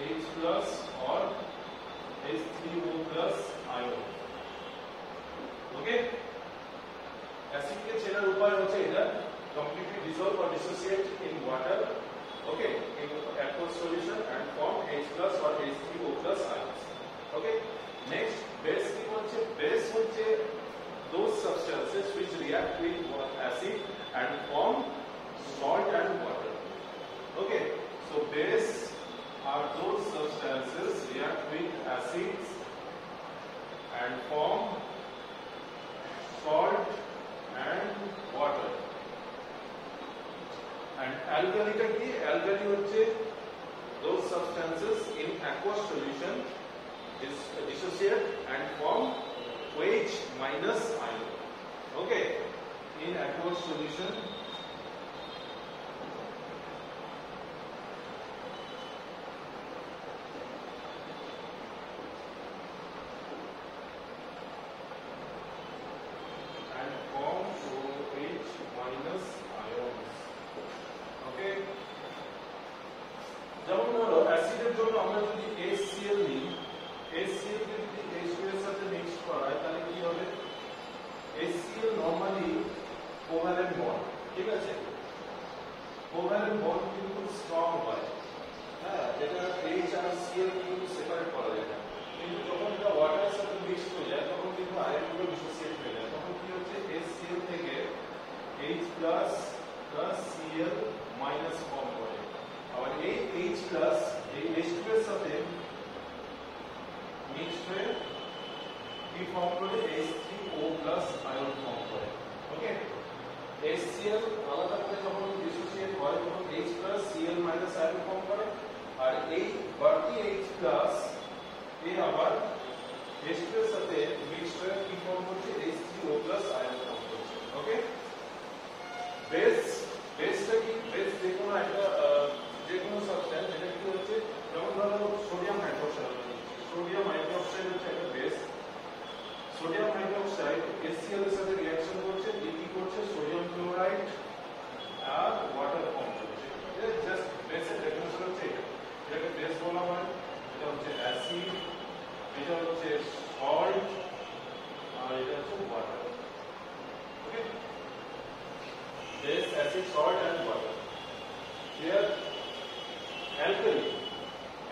H plus or H3O plus ion. Okay? Acid के চেনার উপায় হচ্ছে এটা completely dissolve or dissociate in water. Okay, in aqueous solution and form H plus or H3O plus ions. Okay. Next, base কি হচ্ছে? Base হচ্ছে those substances which react with acid and form salt and water. Okay, so base are those substances react with acids and form salt and water. And alkali ka ki? Alkali hoche those substances in aqueous solution dissociate and form OH minus ion. Okay, in aqueous solution and form OH minus ions. Okay, যেমন ধরো অ্যাসিডের জন্য আমরা যদি HCl নিই, HCl কে যদি H2 এর সাথে মিক্স করাই তাহলে কি হবে? HCl নরমালি কোভ্যালেন্ট বন্ড, ঠিক আছে? কোভ্যালেন্ট বন্ড কিন্তু স্ট্রং হয়, হ্যাঁ, যেটা H আর Cl কিন্তু সেপারেট করা যায় না। কিন্তু যখন এটা ওয়াটারের সাথে মিক্স হয়ে যায় তখন কিন্তু আয়নগুলো ডিসোসিয়েট হয়ে যায়। তখন কি হচ্ছে? HCl থেকে H plus plus Cl minus form করে। আবার এই H plus এই H2 এর সাথে মিক্সড হয়ে কি ফর্ম করে? H3O plus আয়ন ফর্ম করে। ওকে, HCl আলাদা করে যখন ডিসোসিয়েট হয় তখন H plus Cl minus ion form করে, আর এই বাকি H plus এই আবার H2 এর সাথে মিক্সড হয়ে কি ফর্ম করছে? H3O plus আয়ন ফর্ম করছে। ওকে, বেসটা কি? বেস যেকোনো একটা যেকোনো সাবস্টেন্স, এটা কি হচ্ছে? যেমন ধরো সোডিয়াম হাইড্রোক্সাইড, সোডিয়াম হাইড্রোক্সাইড হচ্ছে একটা বেস। সোডিয়াম হাইড্রোক্সাইড HCl এর সাথে রিঅ্যাকশন করছে, কি করছে? সোডিয়াম ক্লোরাইড আর ওয়াটার ফর্ম করছে। এটা জাস্ট বেসের ডেফিনিশন হচ্ছে এটা। এটাকে বেস বলা হয়, এটা হচ্ছে অ্যাসিড, এটা হচ্ছে সল্ট, আর এটা হচ্ছে water. Okay, base, acid, salt and water. Here alkali,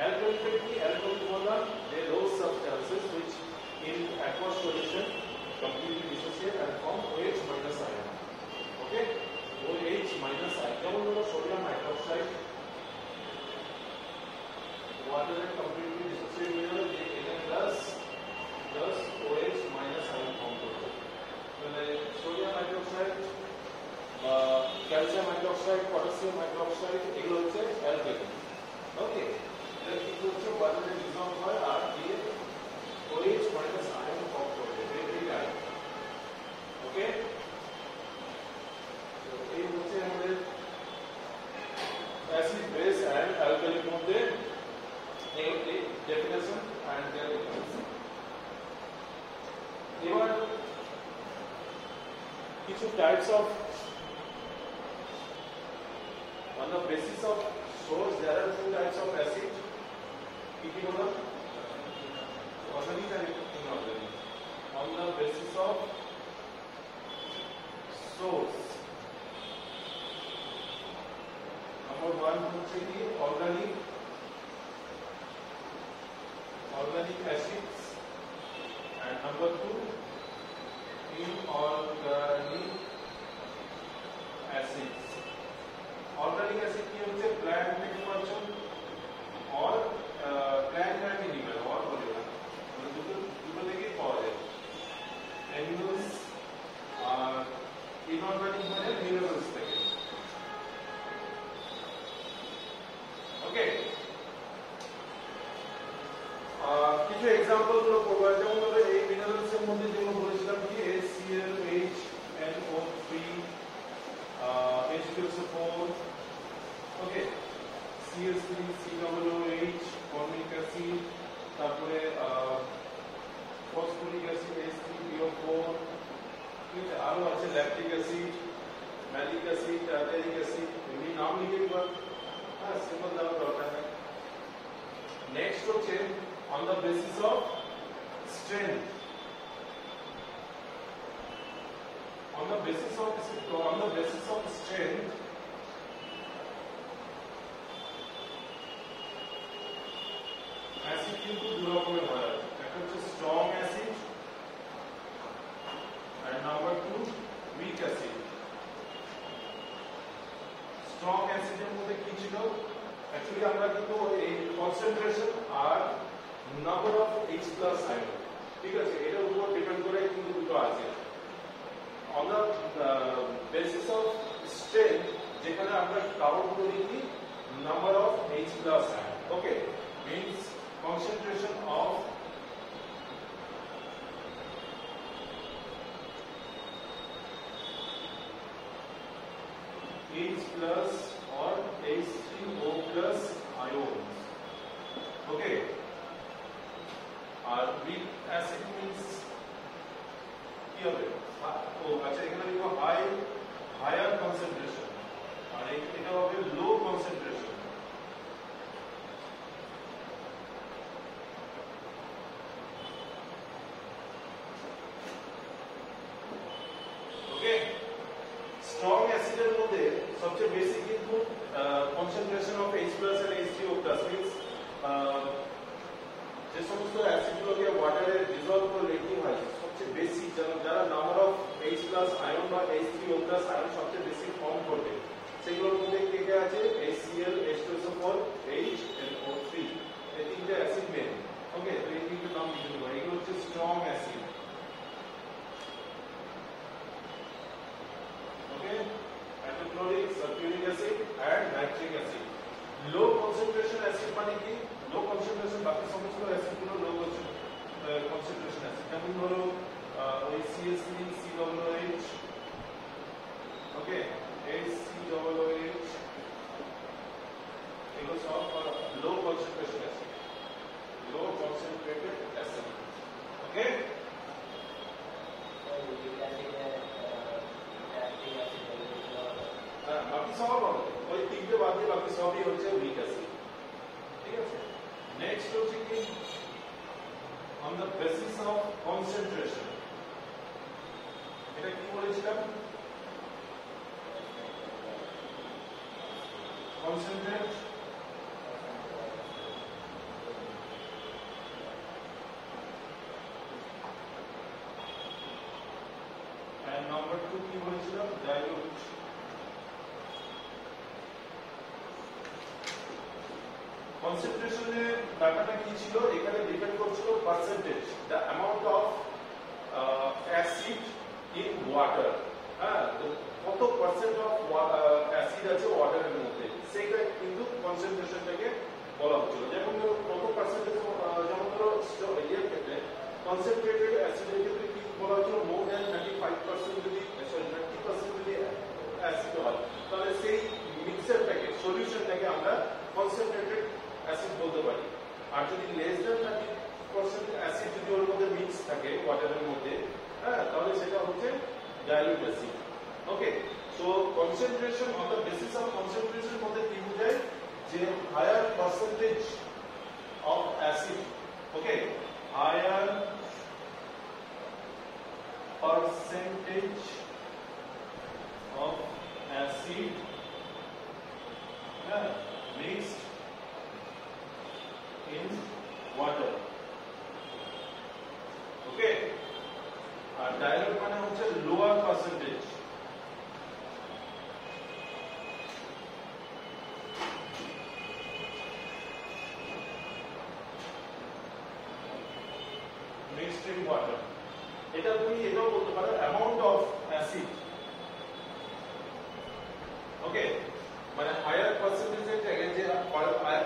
alkali কি? alkali বললাম যে those substances which in aqueous solution completely dissociate and form OH minus ion. Okay, OH minus ion. যেমন হলো সোডিয়াম হাইড্রোক্সাইড water এ completely dissociate হয়ে যাবে, এটা plus plus OH minus ion form করবে। মানে sodium hydroxide, calcium hydroxide, potassium hydroxide এগুলো হচ্ছে alkali. ওকে, এটা কি করছে? ওয়াটারে ডিসলভ হয় আর দিয়ে OH minus ion ফর্ম করবে, বেরিক আয়ন। ওকে, তো এই হচ্ছে আমাদের অ্যাসিড, বেস এন্ড অ্যালকালির মধ্যে এই ডেফিনেশন এন্ড देयर ইকুয়েশন। এবার কিছু types of on the basis of source there are two types of acid. কি বলা? organic and inorganic. On the basis of source, number 1 হচ্ছে কি? organic acids, and number 2 inorganic acids. Organic acid কি হচ্ছে? Plant থেকে পাচ্ছ or plant animal or বলে না, দুটো থেকেই পাওয়া যায়। অ্যানিমালস আর ইনঅর্গানিক মানে মিনারেলস থেকে। ওকে, কিছু এক্সাম্পল গুলো পড়বো। যেমন ধরো এই মিনারেলস এর মধ্যে যেগুলো বলেছিলাম কি? HCl, HNO3, H2SO4, ওকে, CH3, COOH, ফর্মিক অ্যাসিড, তারপরে ফসফরিক অ্যাসিড H3PO4, ঠিক আছে, আরো আছে lactic acid, malic acid, tartaric acid. এমনি নাম লিখে একবার, হ্যাঁ, সিম্বল দেওয়ার দরকার নেই। নেক্সট হচ্ছে on the basis of strength, on the basis of strength acid কিন্তু দুই রকমের হয়, একটা হচ্ছে স্ট্রং অ্যাসিড আর নাম্বার 2 উইক অ্যাসিড। স্ট্রং অ্যাসিডের মধ্যে কি ছিল, অ্যাকচুয়ালি আমরা কিন্তু এই কনসেন্ট্রেশন আর number of H plus ion, ঠিক আছে, এটার উপর ডিপেন্ড করে কিন্তু দুটো আছে। On the basis of strength যেখানে আমরা কাউন্ট করি কি number of H plus ion, okay, means concentration of H plus or H3O plus ions, okay, আর weak acid means কি হবে, ও আচ্ছা এখানে লিখো হায়ার কনসেন্ট্রেশন আর এটা হবে লো কনসেন্ট্রেশন। ওকে, স্ট্রং অ্যাসিডের মধ্যে সবচেয়ে বেশি কিন্তু concentration of H+ and H3O+ means যে সমস্ত অ্যাসিডগুলোকে ওয়াটারে ডিসলভ করে রেখে হয় সবচেয়ে বেশি যারা নাম্বার অফ H+ আয়ন বা H3O+ আয়ন সবচেয়ে বেশি ফর্ম করবে সেগুলোর মধ্যে কে কে আছে, HCl, H2SO4, HNO3, এই তিনটে অ্যাসিড মেন। ওকে, তো এই তিনটে নাম লিখে দেবো, এগুলো হচ্ছে strong acid. Hydrochloric, sulfuric acid and nitric acid. Low concentration acid মানে কি, low concentration বাকি সমস্ত অ্যাসিড গুলো low concentration acid, যেমন ধরো ওই CH3, COOH, ওকে, HCOOH, এগুলো সব low concentration acid, low concentrated acid, ওকে। বাকি সব ওই তিনটে বাদ দিয়ে বাকি সবই হচ্ছে উইক অ্যাসিড, ঠিক আছে। নেক্সট হচ্ছে কি on the basis of concentration, এটা কি বলেছিলাম, কনসেন্ট্রেট and number 2 কি বলেছিলাম, ডাইলিউট। কনসেন্ট্রেশনের ডাটাটা কি ছিল, এখানে ডিপেন্ড করছিল percentage, the amount of acid in water, হ্যাঁ, তো কত পার্সেন্ট অফ অ্যাসিড আছে ওয়াটারের মধ্যে সেটা কিন্তু কনসেন্ট্রেশনটাকে বলা হচ্ছিল। যেমন কত পার্সেন্টেজ, যেমন ধরো ইয়ের ক্ষেত্রে কনসেন্ট্রেটেড অ্যাসিডের ক্ষেত্রে কি বলা হচ্ছিল, মোর দ্যান 35% যদি 30% যদি অ্যাসিড হয় তাহলে সেই মিক্সারটাকে সলিউশনটাকে আমরা কনসেন্ট্রেটেড অ্যাসিড বলতে পারি। আর যদি লেস দ্যান 30% অ্যাসিড যদি ওর মধ্যে মিক্স থাকে ওয়াটারের মধ্যে, হ্যাঁ, তাহলে সেটা হচ্ছে dilute acid. Okay, so concentration on the basis of concentration মধ্যে কি বোঝায়, যে higher percentage of acid, okay, higher percentage of acid mixed in water, okay, আর ডাইলিউট মানে হচ্ছে lower percentage. mixed in water, এটা তুমি এটাও বলতে পারো অ্যামাউন্ট অফ অ্যাসিড, ওকে, মানে হায়ার পার্সেন্টেজের জায়গায় যে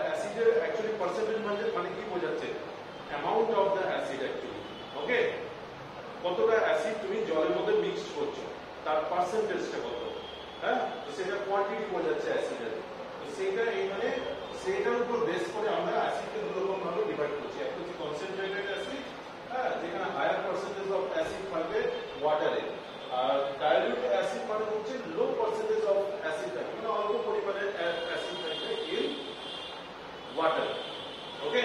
অ্যাসিডের অ্যাকচুয়ালি পার্সেন্টেজ মানে কি বোঝাচ্ছে, amount of the acid actually, okay, কতটা অ্যাসিড তুমি জলের মধ্যে মিক্সড করছো তার পার্সেন্টেজটা কত, হ্যাঁ, তো সেটা কোয়ান্টিটি বোঝাচ্ছে অ্যাসিডের। তো সেটা এইখানে সেটার উপর বেস করে আমরা অ্যাসিডকে দুরকম ভাবে ডিভাইড করছি, একটা হচ্ছে কনসেন্ট্রেটেড অ্যাসিড, হ্যাঁ, যেখানে হায়ার পার্সেন্টেজ অফ অ্যাসিড থাকবে ওয়াটারে, আর ডাইলিউট অ্যাসিড মানে হচ্ছে লো পার্সেন্টেজ অফ অ্যাসিড থাকবে, মানে অল্প পরিমাণে অ্যাসিড থাকবে ইন ওয়াটার, ওকে।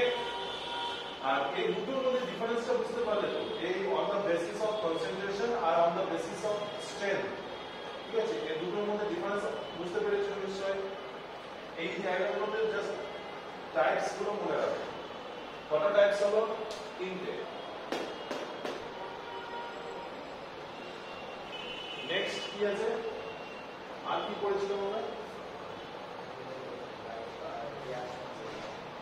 এই জায়গাগুলোতে জাস্ট টাইপস গুলো মনে রাখবে। কটা টাইপস হলো? তিনটে। নেক্সট কি আছে? আর কি পড়েছিল মনে?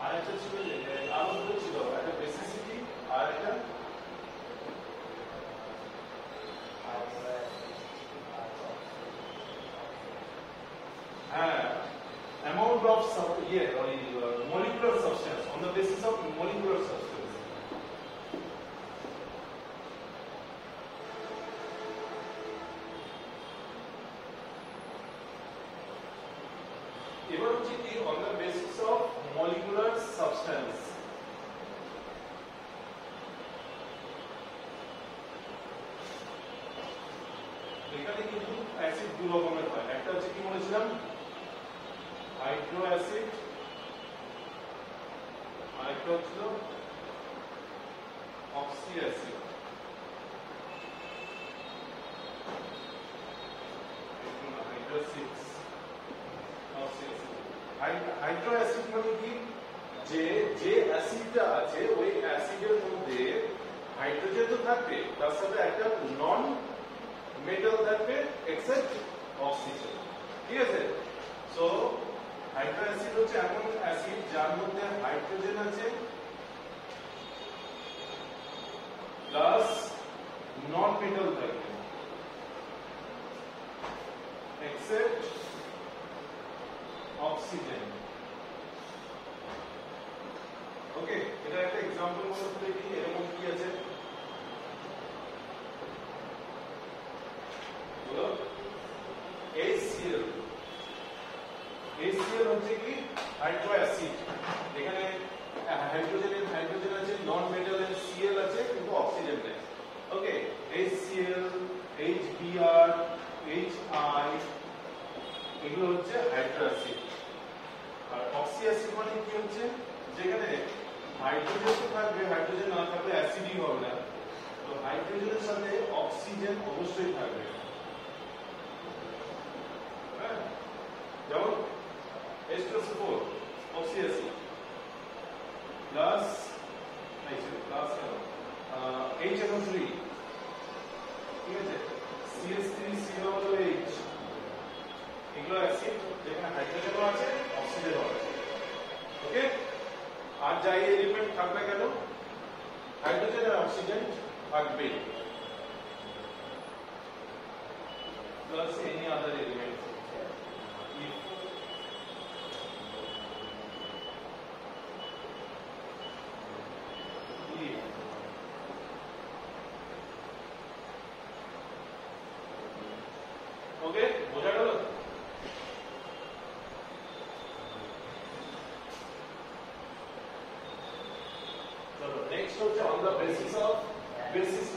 আর একটা ছিল যে আরো দুটো ছিল, একটা বেসিসিটি আর একটা amount of molecular substance, on the basis of molecular substance. এবার হচ্ছে কি on the basis of molecular substance. এখানে কিন্তু অ্যাসিড দু রকমের হয়, একটা হচ্ছে কি বলেছিলাম হাইড্রো অ্যাসিড, আর একটা হচ্ছে অক্সি অ্যাসিড। হাইড্রো অ্যাসিড মানে কি, যে অ্যাসিডটা আছে ওই অ্যাসিডের মধ্যে হাইড্রোজেন তো থাকবে, তার সাথে একটা নন মেটাল থাকবে এক্সেপ্ট অক্সিজেন। ঠিক আছে? সো হাইড্রো অ্যাসিড হচ্ছে এমন অ্যাসিড যার মধ্যে হাইড্রোজেন আছে প্লাস নন মেটাল থাকবে এক্সেপ্ট অক্সিজেন। ওকে, এটা একটা एग्जांपल মনে করে কি এরকম কি আছে বলো। HCl হচ্ছে কি হাইড্রো অ্যাসিড, এখানে হাইড্রোজেন আছে, নন মেটালের Cl আছে কিন্তু অক্সিজেন নেই। ওকে, HCl, HBr, HI এগুলো হচ্ছে হাইড্রো অ্যাসিড। আর অক্সি অ্যাসিড মানে কি হচ্ছে, যেখানে হাইড্রোজেন তো থাকবে, হাইড্রোজেন না থাকলে অ্যাসিডই হবে না, তো হাইড্রোজেনের সাথে অক্সিজেন অবশ্যই থাকবে। হ্যাঁ, যেমন H+4 oxy acid plus HNO3, ঠিক আছে, CH3COOH এগুলো অ্যাসিড যেখানে হাইড্রোজেনও আছে অক্সিজেনও আছে। ওকে, আর যাই এলিমেন্ট থাকবে কেন, হাইড্রোজেন আর অক্সিজেন থাকবে plus any other element. Okay, বোঝা গেল? চলো নেক্সট হচ্ছে on the basis of basis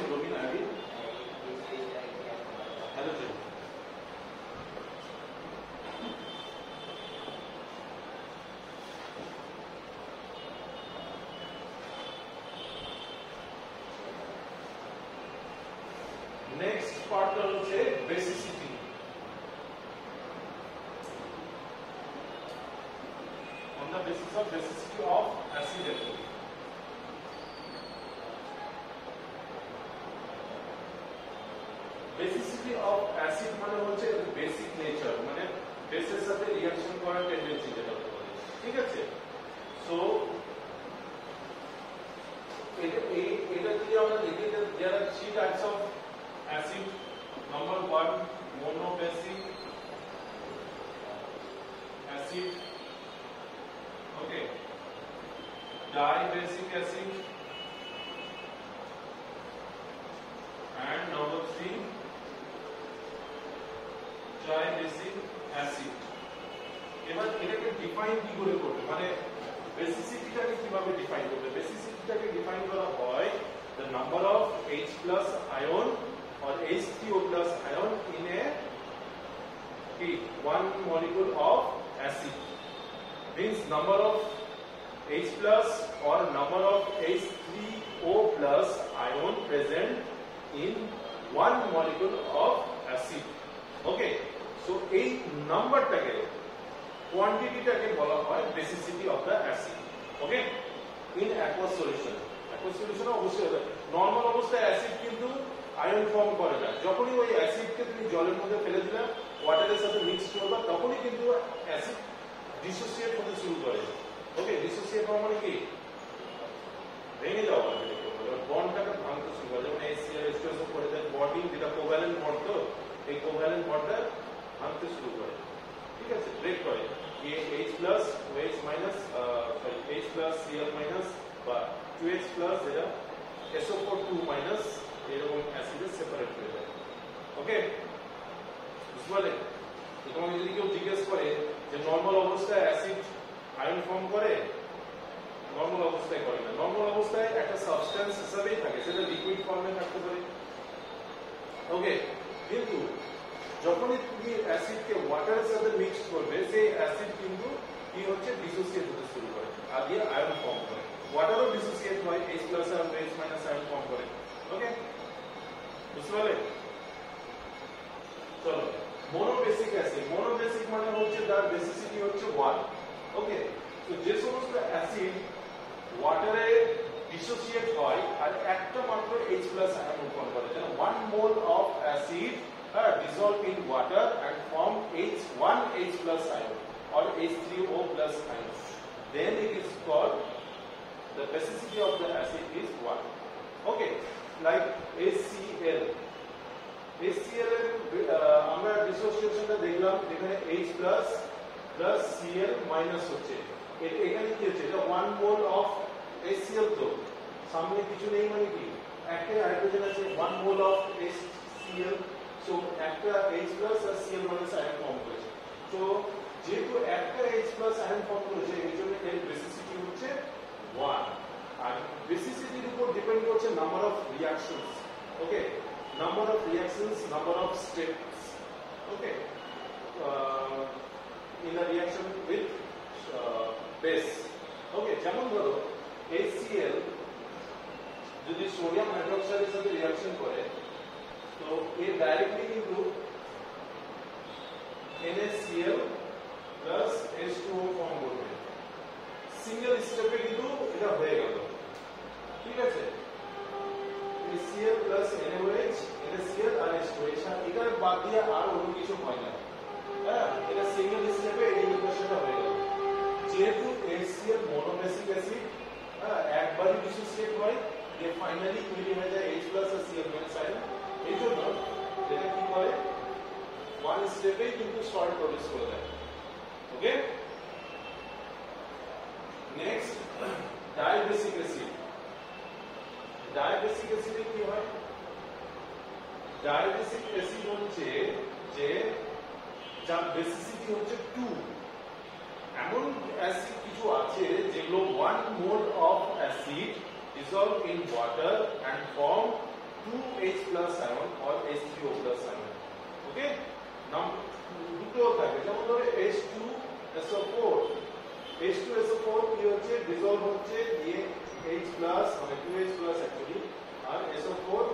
chlorine, iodine, halogen. Next পার্টটা হচ্ছে basicity. on the basis of basicity of acid acid. Basicity of acid মানে হচ্ছে বেসিক নেচার, মানে বেসের সাথে রিঅ্যাকশন করার টেন্ডেন্সি যেটা বলে। ঠিক আছে? সো এটা কি আমরা দেখি যে there are three types of acid. Number 1 monobasic acid, okay, dibasic acid, and number 3 tribasic acid. এবার এটাকে ডিফাইন কি করে করবে, মানে বেসিসিটিটাকে কিভাবে ডিফাইন করবে? বেসিসিটিটাকে ডিফাইন করা হয় the number of H plus ion or H3O plus ion in a one molecule of acid, means number of H plus or number of H3O plus ion present in one molecule of acid. Okay, so এই নাম্বারটাকে কোয়ান্টিটিটাকে বলা হয় basicity of the acid. Okay, in aqueous solution, aqueous সলিউশনে অবশ্যই হবে। Normal অবস্থায় acid কিন্তু ion form করে না, যখনই ওই অ্যাসিডকে তুমি জলের মধ্যে ফেলে দিলে ওয়াটারের সাথে মিক্স করবে তখনই কিন্তু অ্যাসিড ডিসোসিয়েট হতে শুরু করে। ওকে, ডিসোসিয়েট হওয়া মানে কি ভেঙে যাওয়া, মানে বন্ডটাকে ভাঙতে শুরু করে। যেমন HCl H2SO করে দেয় বন্ডিং, যেটা কোভ্যালেন্ট বন্ড, তো এই কোভ্যালেন্ট বন্ডটা ভাঙতে শুরু করে, ঠিক আছে, ব্রেক করে। H plus OH minus sorry H plus Cl minus বা 2H প্লাস যেটা SO4 2 মাইনাস এরকম অ্যাসিডে সেপারেট হয়ে যায়। ওকে, বুঝতে পারলে? তোমাকে যদি কেউ জিজ্ঞেস করে যে নরমাল অবস্থায় অ্যাসিড আয়ন ফর্ম করে, নরমাল অবস্থায় করে না। নরমাল অবস্থায় একটা সাবস্টেন্স হিসেবেই থাকে, সেটা লিকুইড ফর্মে থাকতে পারে। ওকে, কিন্তু যখনই তুমি অ্যাসিডকে ওয়াটারের সাথে মিক্স করবে, সেই অ্যাসিড কিন্তু কি হচ্ছে ডিসোসিয়েট হতে শুরু করে আর দিয়ে আয়ন ফর্ম করে। ওয়াটারও ডিসোসিয়েট হয়, H প্লাস আর H মাইনাস আয়ন ফর্ম করে। ওকে, বুঝতে পারলে? চলো, মোনোবেসিক অ্যাসিড। মোনোবেসিক মানে হচ্ছে তার বেসিসিটি হচ্ছে 1। ওকে, তো যে সমস্ত অ্যাসিড ওয়াটারে ডিসোসিয়েট হয় আর একটা মাত্র H প্লাস আয়ন উৎপন্ন করে, যেন 1 mole of acid dissolve in water and form H plus ion or H3O plus ion, then it is called, the basicity of the acid is 1. Okay, like HCl আমরা ডিসোসিয়েশনটা দেখলাম, এখানে H plus plus Cl minus হচ্ছে, এখানে কি হচ্ছে, এটা 1 mole of HCl, তো সামনে কিছু নেই মানে কি একটা হাইড্রোজেন আছে, 1 mole of HCl, so একটা H plus আর Cl minus আয়ন ফর্ম করেছে। তো যেহেতু একটা H plus আয়ন ফর্ম করেছে, এই জন্য এর বেসিসিটি হচ্ছে 1। আর বেসিসিটির উপর ডিপেন্ড করছে number of reactions. Okay, number of reactions, number of steps. Okay, in a reaction with base. Okay, যেমন ধরো HCl যদি সোডিয়াম হাইড্রোক্সাইডের সাথে রিঅ্যাকশন করে, তো এর ডাইরেক্টলি কিন্তু NaCl প্লাস H2O ফর্ম করবে, সিঙ্গেল স্টেপে কিন্তু এটা হয়ে গেল, ঠিক আছে। HCl প্লাস NaOH, NaCl আর H2O, এখানে বাদ দিয়ে আর অন্য কিছু হয় না। হ্যাঁ, এটা সিঙ্গেল স্টেপে এই ইকুয়েশনটা হয়ে গেল। যেহেতু HCl মোনোবেসিক অ্যাসিড, হ্যাঁ, একবারই ডিসোসিয়েট হয়, এর ফাইনালি তৈরি হয়ে যায় H প্লাস আর Cl মাইনাস আয়ন। এই জন্য এটা কি করে, 1 স্টেপে কিন্তু সল্ট প্রডিউস করে দেয়। ওকে, নেক্সট ডাইবেসিক অ্যাসিড। ডাইবেসিক অ্যাসিডে কি হয়, ডাইবেসিক অ্যাসিড হচ্ছে যে যার বেসিসিটি হচ্ছে 2। এমন অ্যাসিড কিছু আছে যেগুলো 1 mole of acid dissolve in water and form 2H plus ion or H3O plus ion. Okay, দুটো থাকে, যেমন ধরো H2SO4, H2SO4 কি হচ্ছে, ডিসলভ হচ্ছে দিয়ে H প্লাস মানে 2H প্লাস অ্যাকচুয়ালি আর SO4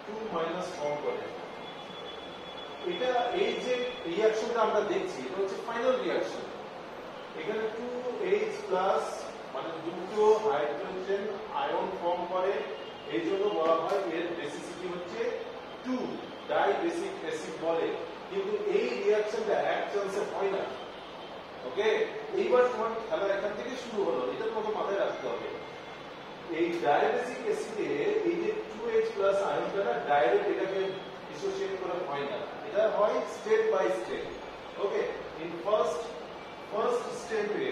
2 মাইনাস ফর্ম করে। এটা এই যে রিঅ্যাকশনটা আমরা দেখছি, এটা হচ্ছে ফাইনাল রিঅ্যাকশন। এখানে 2H প্লাস মানে দুটো হাইড্রোজেন আয়ন ফর্ম করে, এই জন্য বলা হয় এর বেসিসিটি হচ্ছে 2, ডাইবেসিক অ্যাসিড বলে। কিন্তু এই রিঅ্যাকশনটা এক চান্সে হয় না। ওকে, এইবার তোমার খেলা এখান থেকে শুরু হলো, এটা তোমাকে মাথায় রাখতে হবে। এই ডাইবেসিক অ্যাসিডে এই যে 2H প্লাস আয়নটা না ডাইরেক্ট এটাকে ডিসোসিয়েট করা হয় না, এটা হয় step by step. Okay, in first স্টেপে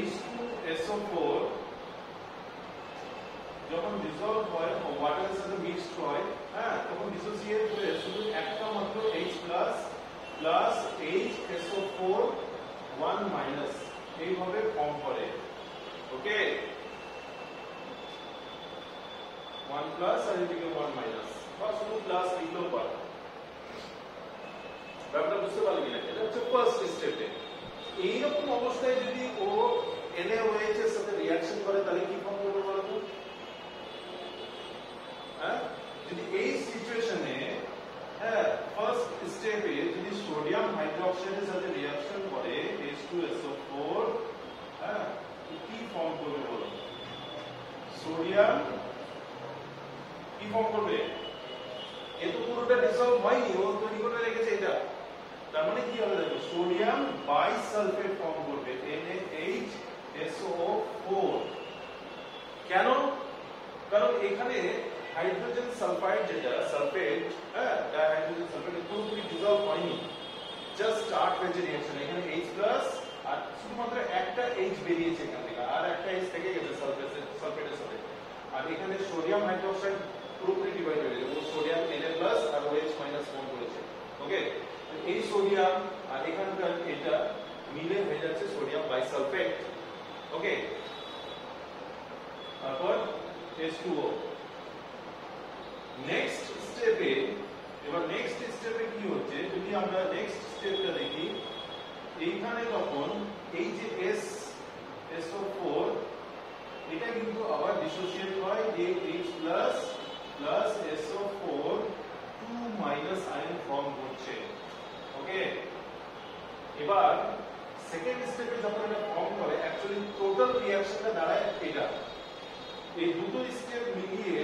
H2SO4 যখন ডিসলভ হয় ওয়াটারের সাথে মিক্সড হয়, হ্যাঁ, তখন ডিসোসিয়েট হয়ে শুধু একটা মাত্র H plus plus HSO4 1 minus এইভাবে ফর্ম করে। ওকে, 1 প্লাস আর এদিকে 1 মাইনাস বা শুধু প্লাস লিখলেও পারে। ব্যাপারটা বুঝতে পারলি কিনা? এটা হচ্ছে ফার্স্ট স্টেপে। এইরকম অবস্থায় যদি ও NaOH এর সাথে রিঅ্যাকশন করে তাহলে কি ফর্ম করবে বলো তো? যদি এই সিচুয়েশনে হ্যাঁ ফার্স্ট স্টেপে যদি সোডিয়াম হাইড্রোক্সাইডের সাথে রিঅ্যাকশন করে H2SO4 হ্যাঁ কি ফর্ম করবে বলো সোডিয়াম কি ফর্ম করবে এ তো পুরোটা ডিসলভ হয়নি ও তৈরি করে রেখেছে এটা তার মানে কি হবে দেখো সোডিয়াম বাইসালফেট ফর্ম করবে NaHSO4 কেন কারণ এখানে হাইড্রোজেন সালফাইড যেটা সালফেট হ্যাঁ ডাইহাইড্রোজেন সালফেট পুরোপুরি ডিসলভ হয়নি জাস্ট স্টার্ট হয়েছে রিঅ্যাকশন এখানে H+ আর শুধুমাত্র একটা H বেরিয়েছে এখান থেকে আর একটা H থেকে গেছে সালফেটের সাথে আর এখানে সোডিয়াম হাইড্রোক্সাইড পুরোপুরি ডিভাইড হয়ে গেছে ও সোডিয়াম Na+ আর OH- ফর্ম করেছে ওকে এই সোডিয়াম আর এখানকার এটা মিলে হয়ে যাচ্ছে সোডিয়াম বাইসালফেট ওকে তারপর H2O নেক্সট স্টেপে এবার নেক্সট স্টেপে কি হচ্ছে যদি আমরা নেক্সট স্টেপটা দেখি এইখানে তখন এই যে SO4 এটা কিন্তু আবার ডিসোসিয়েট হয় যে H+ plus SO4 2- ion form করছে ওকে এবার সেকেন্ড স্টেপে যখন এটা ফর্ম করে অ্যাকচুয়ালি টোটাল রিঅ্যাকশনটা দাঁড়ায় এটা এই দুটো স্টেপ মিলিয়ে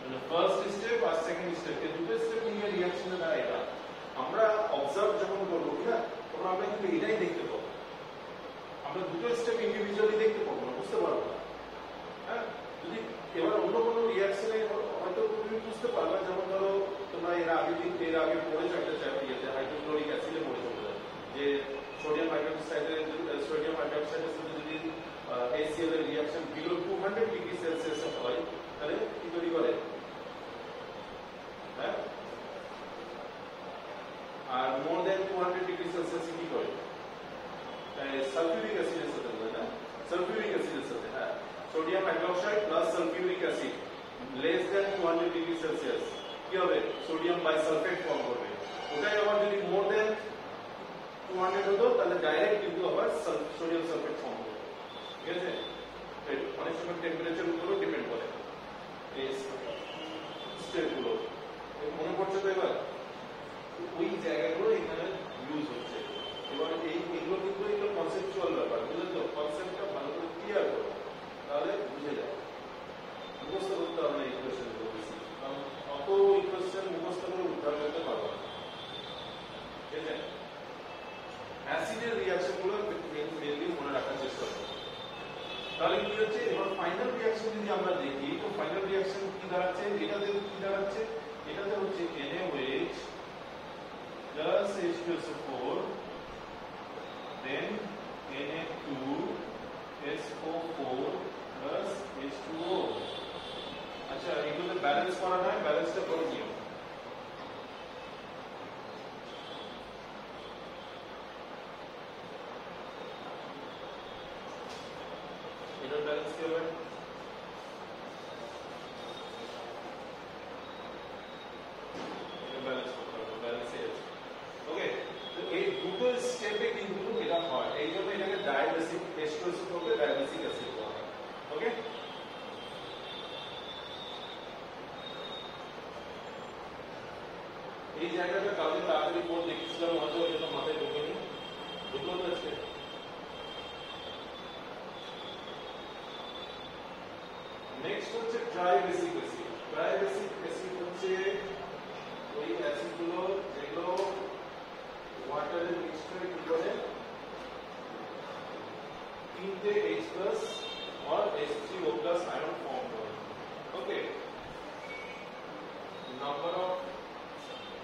মানে ফার্স্ট স্টেপ আর সেকেন্ড স্টেপ এই দুটো স্টেপ মিলিয়ে রিঅ্যাকশনটা দাঁড়ায় এটা আমরা অবজার্ভ যখন করব না তখন আমরা কিন্তু এটাই দেখতে পাবো আমরা দুটো স্টেপ ইন্ডিভিজুয়ালি দেখতে পাবো না বুঝতে পারবো না হ্যাঁ যদি এবার অন্য কোনো রিঅ্যাকশনে হয়তো তুমি বুঝতে পারবে যেমন ধরো তোমরা এর আগে পড়েছো একটা চ্যাপ্টারে হাইড্রোক্লোরিক অ্যাসিডে পড়েছো যে সোডিয়াম হাইড্রোক্সাইডের সাথে যদি HCl এর রিঅ্যাকশন বিলো 200 ডিগ্রি সেলসিয়াস হয় তাহলে কি তৈরি করে হ্যাঁ আর মোর দ্যান 200 ডিগ্রি সেলসিয়াস কি করে সালফিউরিক অ্যাসিডের সাথে না সালফিউরিক অ্যাসিডের সাথে হ্যাঁ sodium hydroxide plus sulphuric acid less than 200 degree Celsius কি হবে সোডিয়াম বাইসালফেট ফর্ম করবে ওটাই আবার যদি মোর দ্যান 200 হতো তাহলে ডাইরেক্ট কিন্তু আবার সোডিয়াম সালফেট ফর্ম হবে ঠিক আছে অনেক সময় টেম্পারেচার উপরও ডিপেন্ড করে এই স্টেপগুলো মনে পড়ছে তো এবার ওই জায়গাগুলো এখানে ইউজ হচ্ছে এবার এইগুলো কিন্তু এগুলো কনসেপচুয়াল ব্যাপার বুঝলেন তো কনসেপ্টটা ভালো করে ক্লিয়ার করো তাহলে বুঝে যাবে মুখস্থ করতে হবে না ইকুয়েশন গুলো বেশি কারণ অত ইকুয়েশন মুখস্থ করে উদ্ধার করতে পারবো না ঠিক আছে অ্যাসিডের রিঅ্যাকশন গুলো মেনলি মনে রাখার চেষ্টা করো তাহলে কি হচ্ছে এবার ফাইনাল রিঅ্যাকশন যদি আমরা দেখি তো ফাইনাল রিঅ্যাকশন কি দাঁড়াচ্ছে এটাতে কি দাঁড়াচ্ছে এটাতে হচ্ছে NaOH plus H2SO4 then Na2SO4 plus H2O আচ্ছা এগুলো ব্যালেন্স করা নয় ব্যালেন্সটা করে নিও এটা ব্যালেন্স কি হবে এটা ব্যালেন্স করতে হবে ব্যালেন্সে আছে ওকে তো এই দুটো স্টেপে কিন্তু এটা হয় এই জন্য এটাকে ডায়াবেসিক H2SO করবে ডায়াবেসিক অ্যাসিড বলা হয় ওকে এই জায়গাটা কালকে তাড়াতাড়ি পড়ে দেখছিলাম হয়তো এটা মাথায় ঢোকেনি ঢুকলো তো আজকে নেক্সট হচ্ছে ট্রাইবেসিক অ্যাসিড ট্রাইবেসিক অ্যাসিড হচ্ছে ওই অ্যাসিডগুলো যেগুলো ওয়াটারে মিক্স করে কি করে তিনটে H+ और H3O+ আয়ন ফর্ম করে ওকে নাম্বার অফ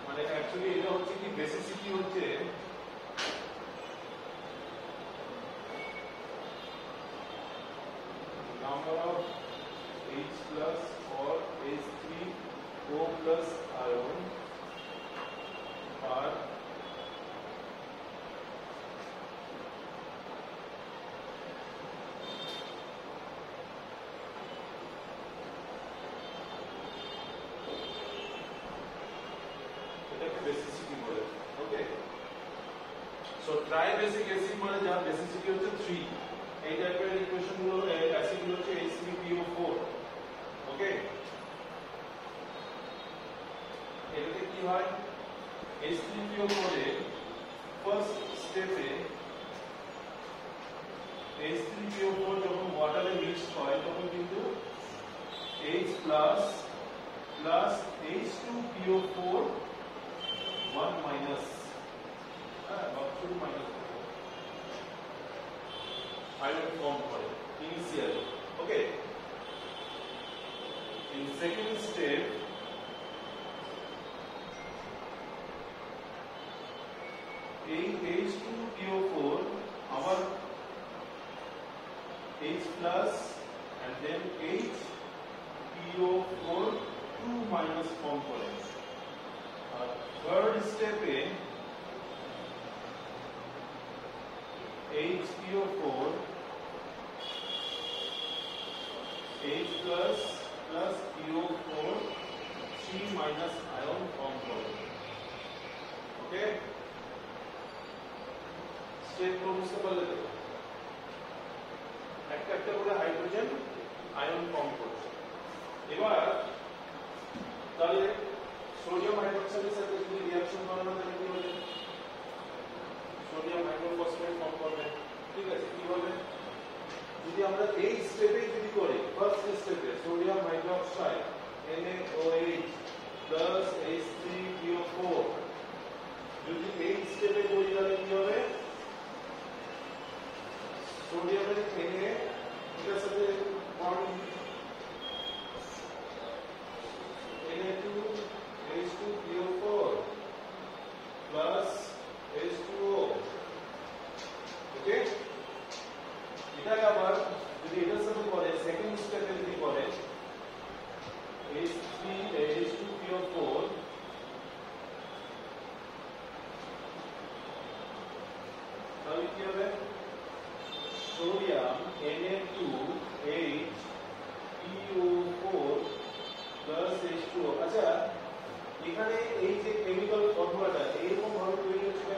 মানে অ্যাকচুয়ালি এটা হচ্ছে কি বেসিসিটি হচ্ছে number of H+ or H3O+ ion are basicity বলে ওকে সো ট্রাইবেসিক অ্যাসিড মানে যার বেসিসিটি হচ্ছে 3 এই টাইপের ইকুয়েশন গুলো অ্যাসিড গুলো হচ্ছে H3PO4 ওকে কি হয় H3PO4 এর ফার্স্ট স্টেপে H3PO4 যখন ওয়াটারে মিক্সড হয় তখন কিন্তু H plus H2PO4 1 minus শুধু মাইনাস আয়ন ফর্ম করে initially okay in second step H2PO4 আবার H plus and then HPO4 2 minus form করে আর third step এ HPO4 H plus PO4 3 minus ion form করে ওকে step বুঝতে পারলে তো একটা একটা করে হাইড্রোজেন আয়ন ফর্ম করছে এবার তাহলে সোডিয়াম হাইড্রোক্সাইডের সাথে যদি রিঅ্যাকশন করানো তাহলে কি হবে সোডিয়াম হাইড্রোফসফেট ফর্ম করবে ঠিক আছে কি হবে যদি আমরা এই স্টেপে যদি করি ফার্স্ট স্টেপে sodium hydroxide NaOH plus H3PO4 যদি এই স্টেপে করি তাহলে কি হবে সোডিয়ামের Na এটার সাথে বন্ড Na2H2PO4 plus H2O ওকে এটা আবার যদি এটার সাথে করে সেকেন্ড স্টেপে যদি করে H2PO4 তাহলে কি হবে সোডিয়াম Na2HPO4 plus H2O আচ্ছা এখানে এই যে কেমিক্যাল ফর্মুলাটা এরকম ভাবে তৈরি হচ্ছে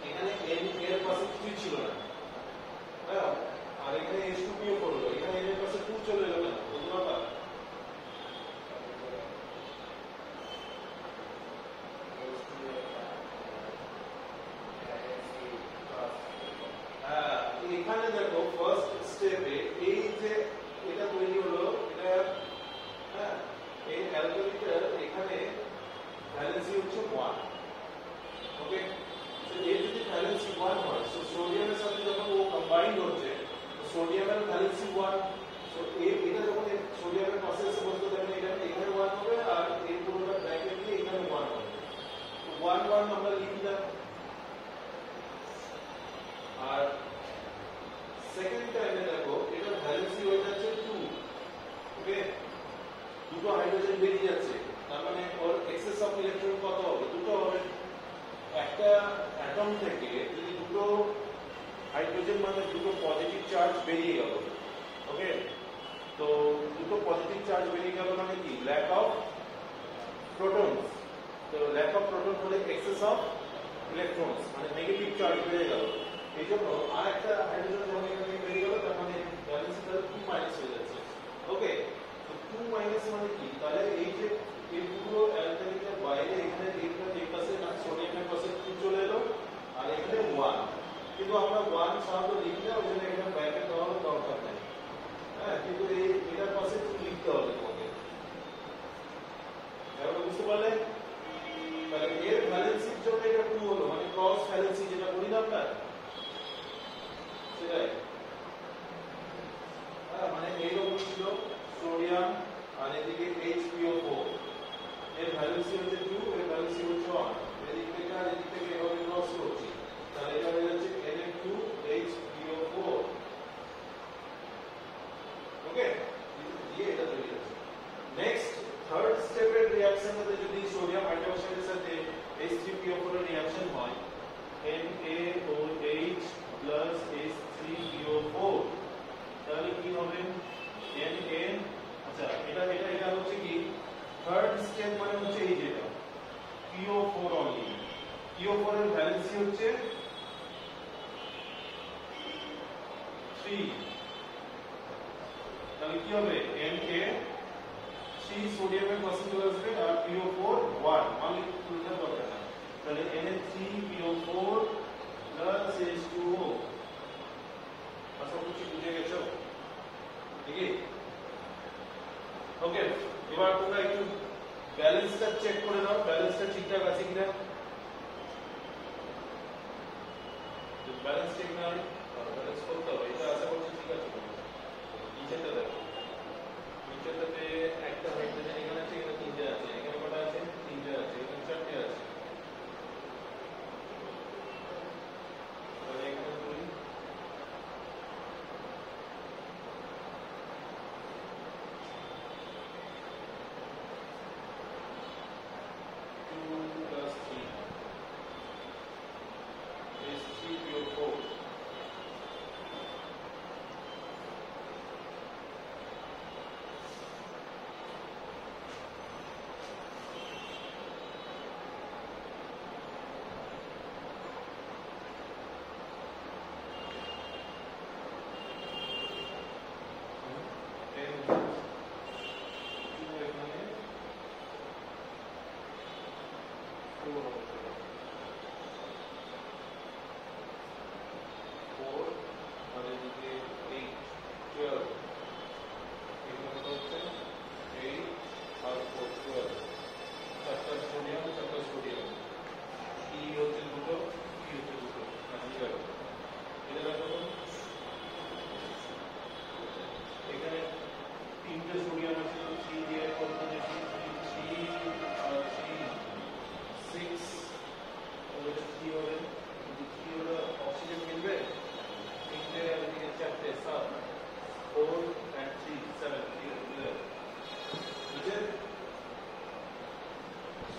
এখানে N এর পাশে কিছু ছিল না হ্যাঁ আর এখানে H2PO করলো এখানে N এর পাশে 2 চলে গেল না বুঝতে এখানে দেখো ফার্স্ট স্টেপে এই যে এটা তৈরি হলো এটা হ্যাঁ এই অ্যালকোহলিটার এখানে ভ্যালেন্সি হচ্ছে 1 ওকে তো এর যদি ভ্যালেন্সি 1 হয় সো সোডিয়ামের সাথে যখন ও কম্বাইন্ড হচ্ছে তো সোডিয়ামের ভ্যালেন্সি 1 সো এটা যখন সোডিয়ামের পাশে এসে বসবে তখন এখানে 1 হবে আর এই পুরোটা ব্র্যাকেট দিয়ে এখানে 1 হবে তো 1 1 আমরা লিখলাম আর সেকেন্ড টাইমে দেখো এটার ভ্যালেন্সি হয়ে যাচ্ছে 2 ওকে দুটো হাইড্রোজেন বেরিয়ে যাচ্ছে তার মানে ওর এক্সেস অফ ইলেকট্রন কত হবে দুটো হবে একটা অ্যাটম থেকে যদি দুটো হাইড্রোজেন মানে দুটো পজিটিভ চার্জ বেরিয়ে গেল ওকে তো দুটো পজিটিভ চার্জ বেরিয়ে গেল মানে কি ল্যাক অফ প্রোটনস তো ল্যাক অফ প্রোটন হলে এক্সেস অফ ইলেকট্রনস মানে নেগেটিভ চার্জ বেড়ে গেল এই জন্য আর একটা হাইড্রোজেন যখন এখানে বেরিয়ে গেল তার মানে ভ্যালেন্সি তাহলে 2 মাইনাস হয়ে যাচ্ছে ওকে তো 2 মাইনাস মানে কি তাহলে এই যে এই পুরো অ্যালকাইলের বাইরে এখানে এইটা যে পাশে না সোডিয়ামের পাশে 2 চলে এলো আর এখানে 1 কিন্তু আমরা 1 সাধারণত লিখলে ওই জন্য এখানে ব্র্যাকেট দেওয়ার দরকার নেই হ্যাঁ কিন্তু এই এটার পাশে 2 লিখতে হবে তোমাকে এবার বুঝতে পারলে তাহলে এর ভ্যালেন্সির জন্য এটা 2 হলো মানে ক্রস ভ্যালেন্সি যেটা বলি না আমরা সেটাই মানে এইরকম ছিল সোডিয়াম আর এদিকে HPO4 এর ভ্যালেন্সি হচ্ছে 2 এর ভ্যালেন্সি হচ্ছে 1 এদিক থেকে আর এদিক থেকে এভাবে ক্রস করছি তাহলে এটা হয়ে যাচ্ছে Na2HPO4 ওকে দিয়ে এটা তৈরি হচ্ছে নেক্সট থার্ড স্টেপের রিঅ্যাকশনটাতে যদি সোডিয়াম হাইড্রোক্সাইডের সাথে H3PO4 এর রিঅ্যাকশন হয় NaOH plus H3PO4 তাহলে কি হবে NN আচ্ছা এটা হচ্ছে কি থার্ড স্টেপ মানে হচ্ছে এই যেটা PO4 অনলি PO4 এর ভ্যালেন্সি হচ্ছে 3 তাহলে কি হবে Na 3 3 সোডিয়ামের পাশে চলে আসবে আর PO4 1 মানে তুলনা দরকার না তাহলে Na3PO4 H2O আশা করছি বুঝে গেছো ঠিক আছে ওকে এবার তোমরা একটু ব্যালেন্সটা চেক করে নাও ব্যালেন্সটা ঠিকঠাক আছে কিনা ব্যালেন্স ঠিক না হয় ব্যালেন্স করতে হবে এটা আশা করছি ঠিক আছে নিচেটা দেখো নিচেটাতে একটা হাইড্রোজেন এখানে আছে এখানে তিনটে আছে এখানে কটা আছে তিনটে আছে এখানে চারটে আছে তাহলে এখানে ধরি 2 plus 3 is 3PO4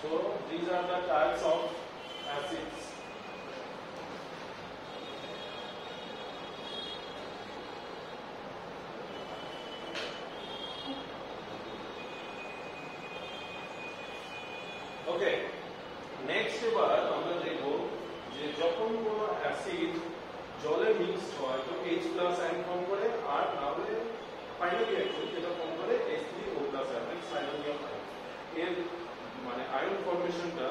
So these are the types of acids. Okay. Next এবার আমরা দেখব যে যখন কোনো অ্যাসিড জলে মিক্স হয় তো H+ আয়ন ফর্ম করে আর না হলে ফাইনালি অ্যাকচুয়ালি যেটা ফর্ম করে H3O+ আয়ন সাইনোনিয়াম আয়ন এর মানে আয়ন ফর্মেশনটা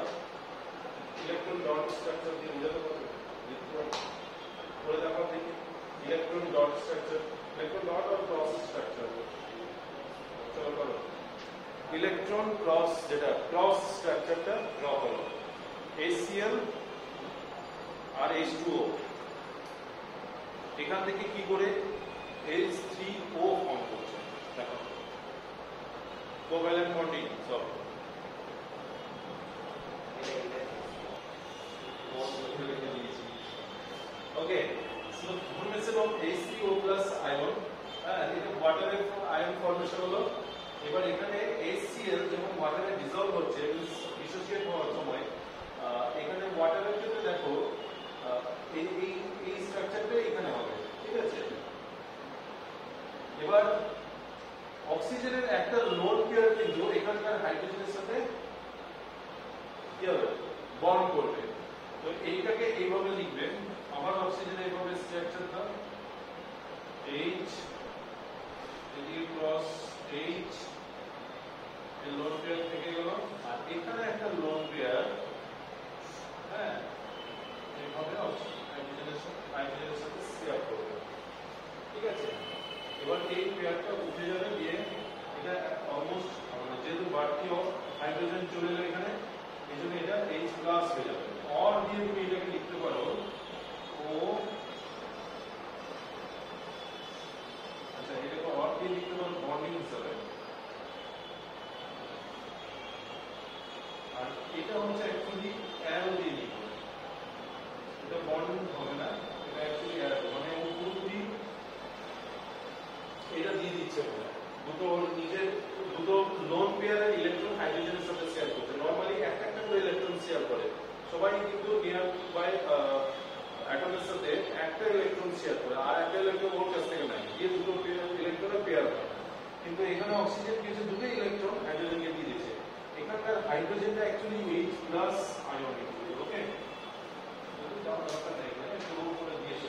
ইলেকট্রন ডট স্ট্রাকচার দিয়ে বোঝাতে পারবে বলে দেখাও দেখি electron dot structure electron dot আর ক্রস স্ট্রাকচার চলো করো ইলেকট্রন ক্রস যেটা ক্রস স্ট্রাকচারটা ড্র করো HCl আর H2O এখান থেকে কি করে H3O ফর্ম করছে দেখো কোভ্যালেন্ট বন্ডিং সব Okay, so formation of H3O plus ion, এটা ওয়াটারের আয়ন ফর্মেশন হলো এবার এখানে HCl যখন ওয়াটারে ডিসলভ হচ্ছে ডিসোসিয়েট হওয়ার সময় এখানে ওয়াটারের ক্ষেত্রে দেখো এই স্ট্রাকচারটা এখানে হবে ঠিক আছে এবার অক্সিজেনের একটা লোন পেয়ার কিন্তু এখানকার হাইড্রোজেনের সাথে কি হবে বন্ড করবে তো এইটাকে এইভাবে লিখবেন আমার অক্সিজেন এইভাবে স্ট্রাকচারটা H ক্রস H এই লোন পেয়ার থেকে গেল আর এখানে একটা লোন পেয়ার হ্যাঁ এইভাবে হাইড্রোজেনের সাথে শেয়ার করবে ঠিক আছে এবার এই পেয়ারটা উঠে যাবে দিয়ে এটা অলমোস্ট যেহেতু বাড়তি হাইড্রোজেন চলে এলো এখানে এই জন্য এটা H+ হয়ে যাবে और দিয়ে তুমি এটাকে লিখতে পারো ও আচ্ছা এটাকে और দিয়ে লিখতে পারো বন্ডিং হিসাবে আর এটা হচ্ছে অ্যাকচুয়ালি অ্যারো দিয়ে লিখবে এটা বন্ড হবে না এটা অ্যাকচুয়ালি অ্যারো মানে ও পুরোপুরি এটা দিয়ে দিচ্ছে বলে দুটো লোন পেয়ারের ইলেকট্রন হাইড্রোজেনের সাথে শেয়ার করছে নরমালি একটা একটা করে ইলেকট্রন শেয়ার করে সবাই কিন্তু নিয়ার বাই অ্যাটমের সাথে একটা ইলেকট্রন শেয়ার করে আর একটা ইলেকট্রন ওর কাছ থেকে নেয় এই দুটো ইলেকট্রনের পেয়ার হয় কিন্তু এখানে অক্সিজেন কিছু দুটো ইলেকট্রন হাইড্রোজেনকে দিয়ে দিচ্ছে এখানকার হাইড্রোজেনটা অ্যাকচুয়ালি H+ আয়ন ওকে করে দিয়েছে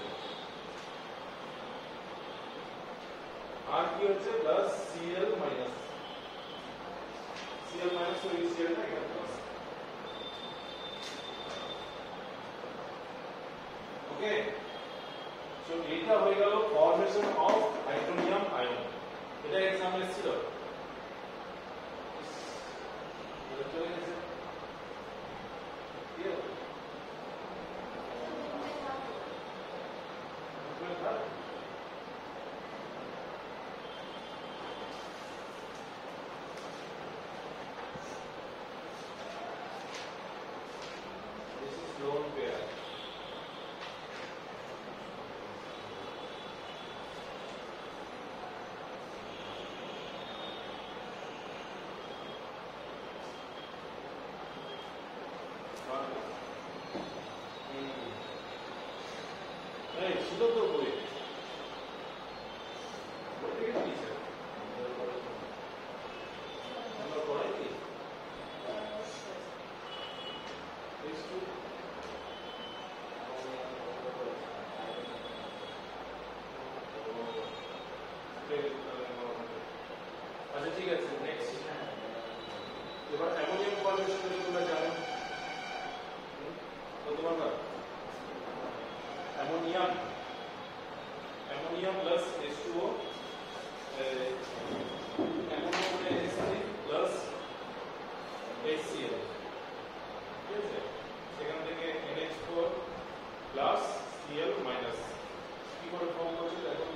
আর কি হচ্ছে plus Cl minus Cl minus তো এই Cl টা এখানে প্লাস ওকে সো এটা হয়ে গেল ফরমেশন অফ হাইড্রোনিয়াম আয়ন এটা एग्जाम এসেছিল এটা চলে গেছে কি হলো lone pair नहीं सुनो तो कोई बोलते हैं टीचर नंबर पढ़ाई थी इसको अच्छा ठीक है नेक्स्ट এবার অ্যামোনিয়াম ফর্মেশন যদি তোমরা জানো তো তোমরা অ্যামোনিয়াম প্লাস H2O অ্যামোনিয়াম মানে H3 প্লাস HCl ঠিক আছে সেখান থেকে NH4 প্লাস Cl মাইনাস কি করে ফর্ম করছে দেখো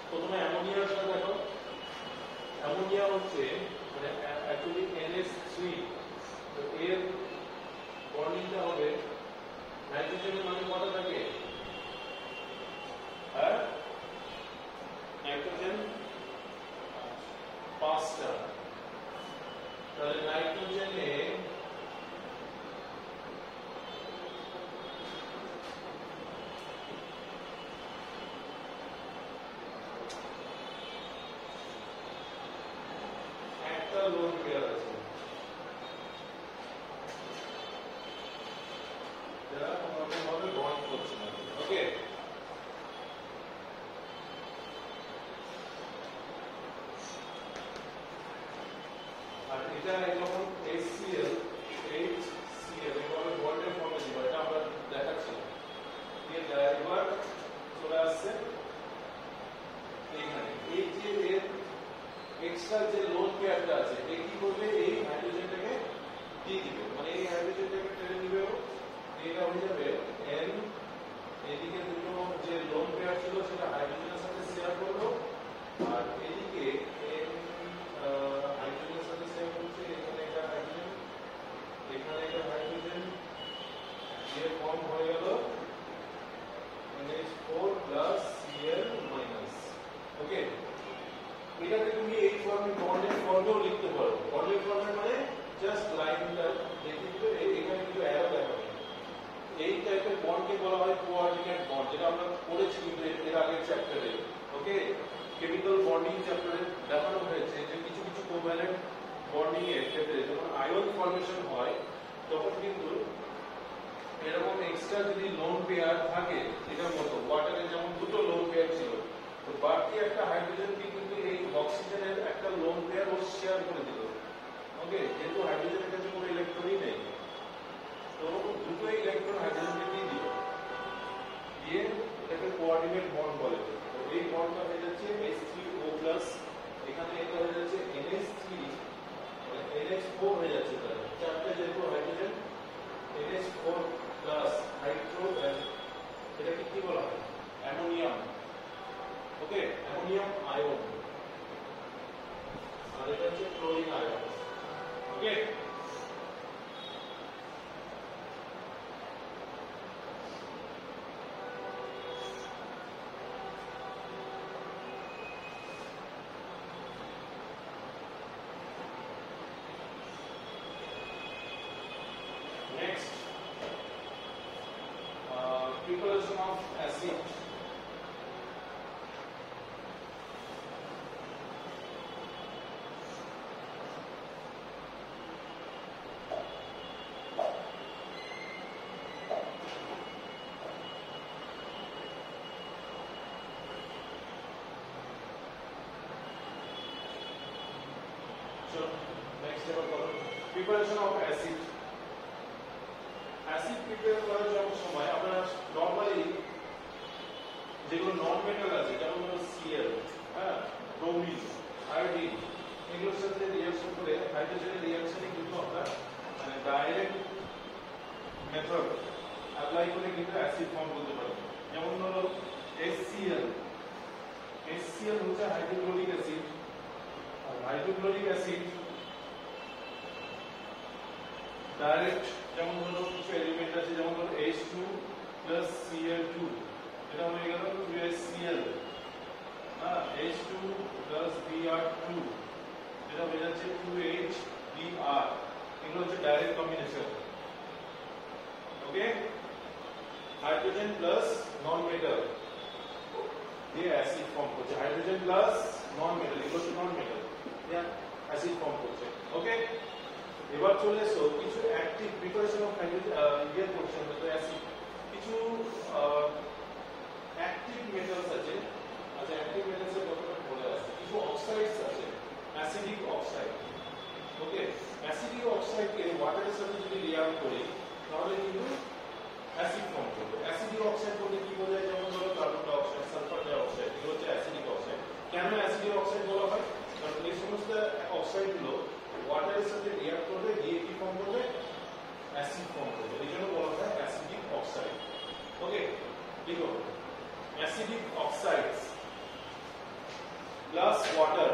প্রথমে অ্যামোনিয়াটা দেখো অ্যামোনিয়া হচ্ছে মানে অ্যাকচুয়ালি NH3 তো এর বন্ডিংটা হবে নাইট্রোজেনের মানে কত থাকে হ্যাঁ নাইট্রোজেন 5টা তাহলে নাইট্রোজেনে একটা লোন পেয়ার আছে যারা কোনোভাবে বন্ড করছে না ওকে আর এটা যখন HCl এভাবে বন্ডের ফর্মে দিব এটা আমরা দেখাচ্ছি এবার চলে আসছে এইখানে এই যে এর এক্সট্রা যে লোন পেয়ারটা আছে এ কি করবে এই হাইড্রোজেনটাকে দিয়ে দিবে মানে এই হাইড্রোজেনটাকে টেনে নিবে এটা হয়ে যাবে n এদিকে দুটো যে লোন পেয়ার ছিল সেটা হাইড্রোজেনের সাথে শেয়ার করলো আর এদিকে n হাইড্রোজেনের সাথে শেয়ার করছে এখানে একটা হাইড্রোজেন দিয়ে ফর্ম হয়ে গেল NH4 Cl ওকে এটাকে তুমি এই ফর্মে বন্ডের ফর্মেও লিখতে পারো বন্ডের ফর্মে মানে জাস্ট লাইনটা দেখে দিবে এখানে কিন্তু অ্যারো দেখাবে এই টাইপের বন্ডকে বলা হয় কোঅর্ডিনেট বন্ড যেটা আমরা পড়েছি কিন্তু এর আগের চ্যাপ্টারে ওকে কেমিক্যাল বন্ডিং চ্যাপ্টারে দেখানো হয়েছে যে কিছু কিছু কোভ্যালেন্ট বন্ডিং এর ক্ষেত্রে যখন আয়ন ফর্মেশন হয় তখন কিন্তু এরকম এক্সট্রা যদি লোন পেয়ার থাকে এটার মতো ওয়াটারে যেমন দুটো লোন পেয়ার ছিল তো বাকি একটা হাইড্রোজেনকে কিন্তু এই অক্সিজেনের একটা লোন পেয়ার ও শেয়ার করে দিল ওকে যেহেতু হাইড্রোজেনের কাছে কোনো ইলেকট্রনই নেই তো দুটো ইলেকট্রন হাইড্রোজেনকে দিয়ে দিল দিয়ে এটাকে কোঅর্ডিনেট বন্ড বলে তো এই বন্ডটা হয়ে যাচ্ছে H3O+ এখানে এটা হয়ে যাচ্ছে NH3 মানে NH4 হয়ে যাচ্ছে তাহলে চারটে যেহেতু হাইড্রোজেন NH4+ হাইড্রো এটাকে কি বলা হয় অ্যামোনিয়াম ওকে অ্যামোনিয়াম আয়ন আর এটা হচ্ছে chlorine ion okay next preparation of acid চলো নেক্সট এবার করো preparation of acid acid prepare করার সময় আপনারা নরমালি যেগুলো নন মেটাল আছে যেমন হলো Cl হ্যাঁ ব্রোমিন আয়োডিন এগুলোর সাথে রিঅ্যাকশন করে হাইড্রোজেনের রিঅ্যাকশনে কিন্তু আমরা মানে ডাইরেক্ট মেথড অ্যাপ্লাই করে কিন্তু অ্যাসিড ফর্ম করতে পারি যেমন হলো HCl HCl হচ্ছে হাইড্রোক্লোরিক অ্যাসিড আর হাইড্রোক্লোরিক অ্যাসিড ডাইরেক্ট যেমন হলো কিছু এলিমেন্ট আছে যেমন হলো H2 Cl2 এটা হয়ে গেল 2HCl হ্যাঁ H2 Br2 এটা হয়ে যাচ্ছে 2HBr এগুলো হচ্ছে ডাইরেক্ট কম্বিনেশন ওকে হাইড্রোজেন প্লাস নন মেটাল দিয়ে অ্যাসিড ফর্ম করছে হাইড্রোজেন প্লাস নন মেটাল এগুলো হচ্ছে নন মেটাল দিয়ে অ্যাসিড ফর্ম করছে ওকে এবার চলে এসো কিছু অ্যাক্টিভ প্রিপারেশন অফ হাইড্রোজেন ইয়ে করছে তো অ্যাসিড কিছু অ্যাক্টিভ মেটালস আছে আচ্ছা অ্যাক্টিভ মেটালস এর কথাটা বলে আছে কিছু অক্সাইডস আছে অ্যাসিডিক অক্সাইড ওকে অ্যাসিডিক অক্সাইড কে ওয়াটারের সাথে যদি রিঅ্যাক্ট করি তাহলে কিন্তু অ্যাসিড ফর্ম করবে অ্যাসিডিক অক্সাইড বলতে কি বোঝায় যেমন ধরো carbon die oxide sulphur die oxide এগুলো হচ্ছে অ্যাসিডিক অক্সাইড কেন অ্যাসিডিক অক্সাইড বলা হয় কারণ এই সমস্ত অক্সাইড গুলো ওয়াটারের সাথে রিঅ্যাক্ট করবে দিয়ে কি ফর্ম করবে অ্যাসিড ফর্ম করবে এই জন্য বলা হয় অ্যাসিডিক অক্সাইড ওকে লিখো acidic oxides plus water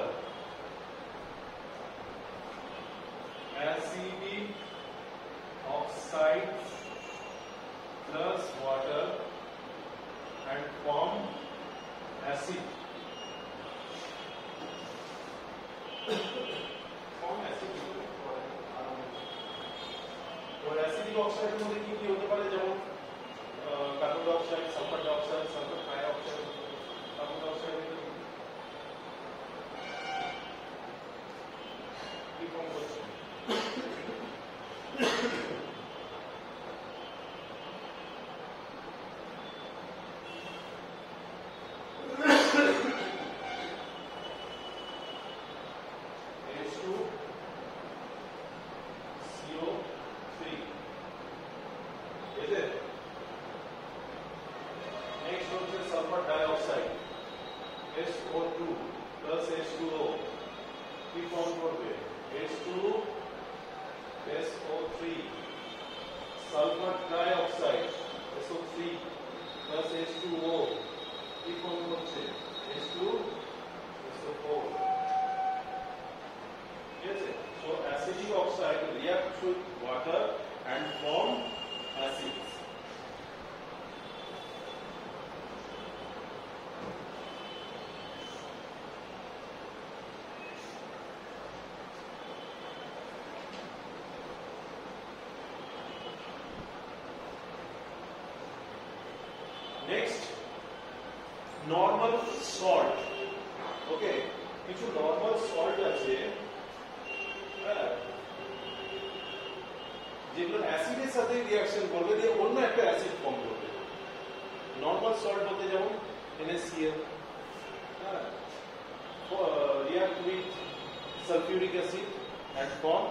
acidic oxides plus water and form acid form acid और acidic oxide মধ্যে কি কি হতে পারে যেমন carbon die oxide sulphur die oxide sulphur die oxide carbon die oxide কি ফর্ম করছে Next, normal salt. Okay, কিছু normal salt আছে যেগুলো অ্যাসিডের সাথে রিঅ্যাকশন করবে দিয়ে অন্য একটা অ্যাসিড ফর্ম করবে নরমাল সল্ট বলতে যেমন NaCl react with sulfuric acid and form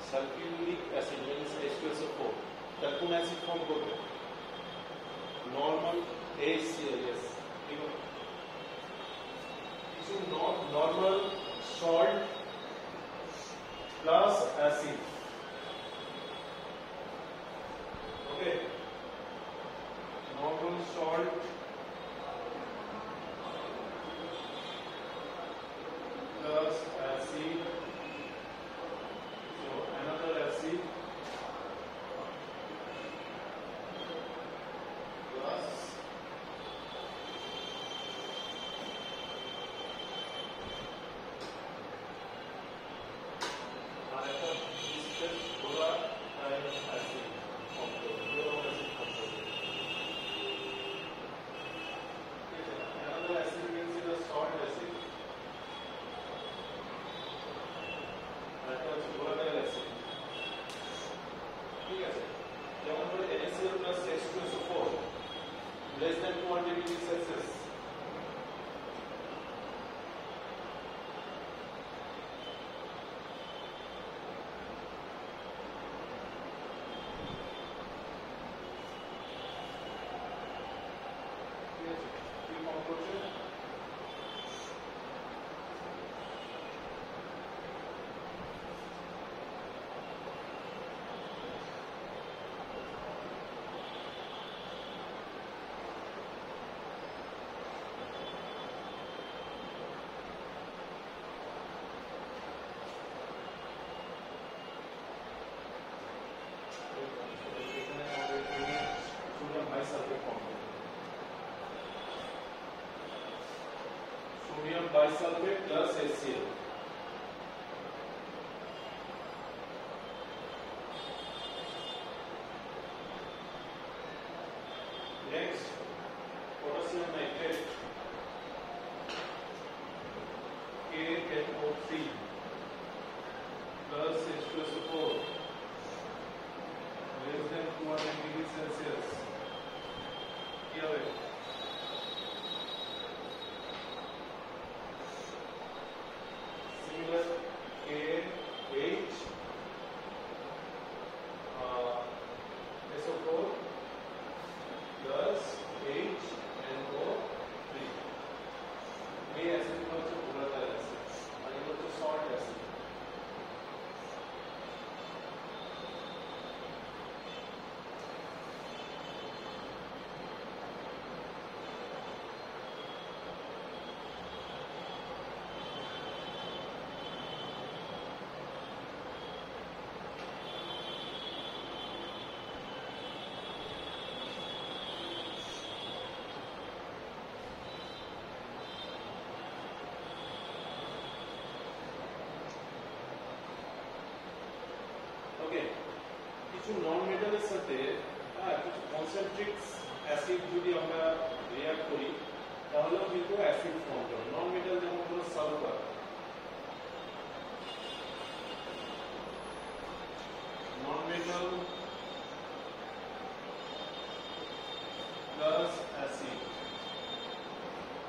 sulfuric acid means H2SO4 তার কোন অ্যাসিড ফর্ম করবে নরমাল HCl yes কিছু normal salt plus acid okay normal salt plus acid so another acid plus less than 200 degrees Celsius sodium bisulfate plus HCl. Next, potassium nitrate, KNO3 plus H2SO4 less than 200 degrees Celsius. কি হবে? Similar KH SO4 plus HNO3. এই acid হচ্ছে volatile acid আর এটা হচ্ছে salt acid. ওকে, কিছু নন মেটালের সাথে কিছু কনসেন্ট্রিক অ্যাসিড যদি আমরা রিঅ্যাক্ট করি তাহলেও কিন্তু অ্যাসিড ফর্ম করে। নন মেটাল যেমন হলো সালফার, নন মেটাল প্লাস অ্যাসিড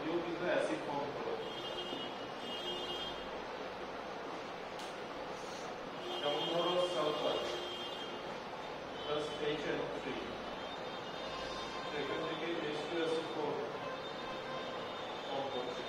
এও কিন্তু অ্যাসিড ফর্ম করে। যেমন ধরো সালফার প্লাস HNO3, এখান থেকে H2SO4 ফর্ম করছে।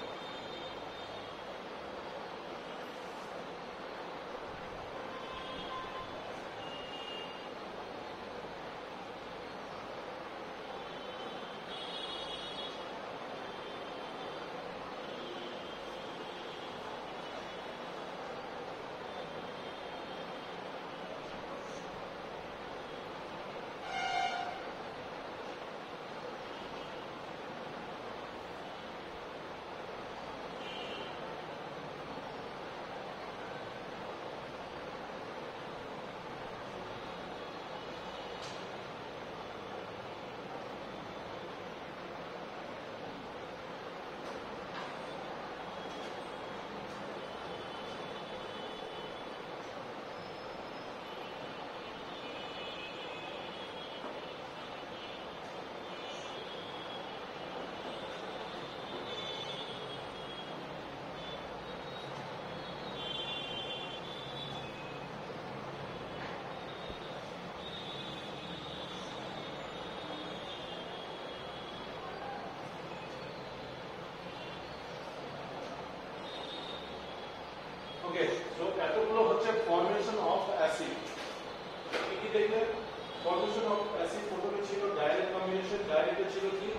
ওকে, সো এতগুলো হচ্ছে ফর্মেশন অফ অ্যাসিড। কি কি দেখলে? ফর্মেশন অফ অ্যাসিড প্রথমে ছিল ডাইরেক্ট কম্বিনেশন। ডাইরেক্টে ছিল কি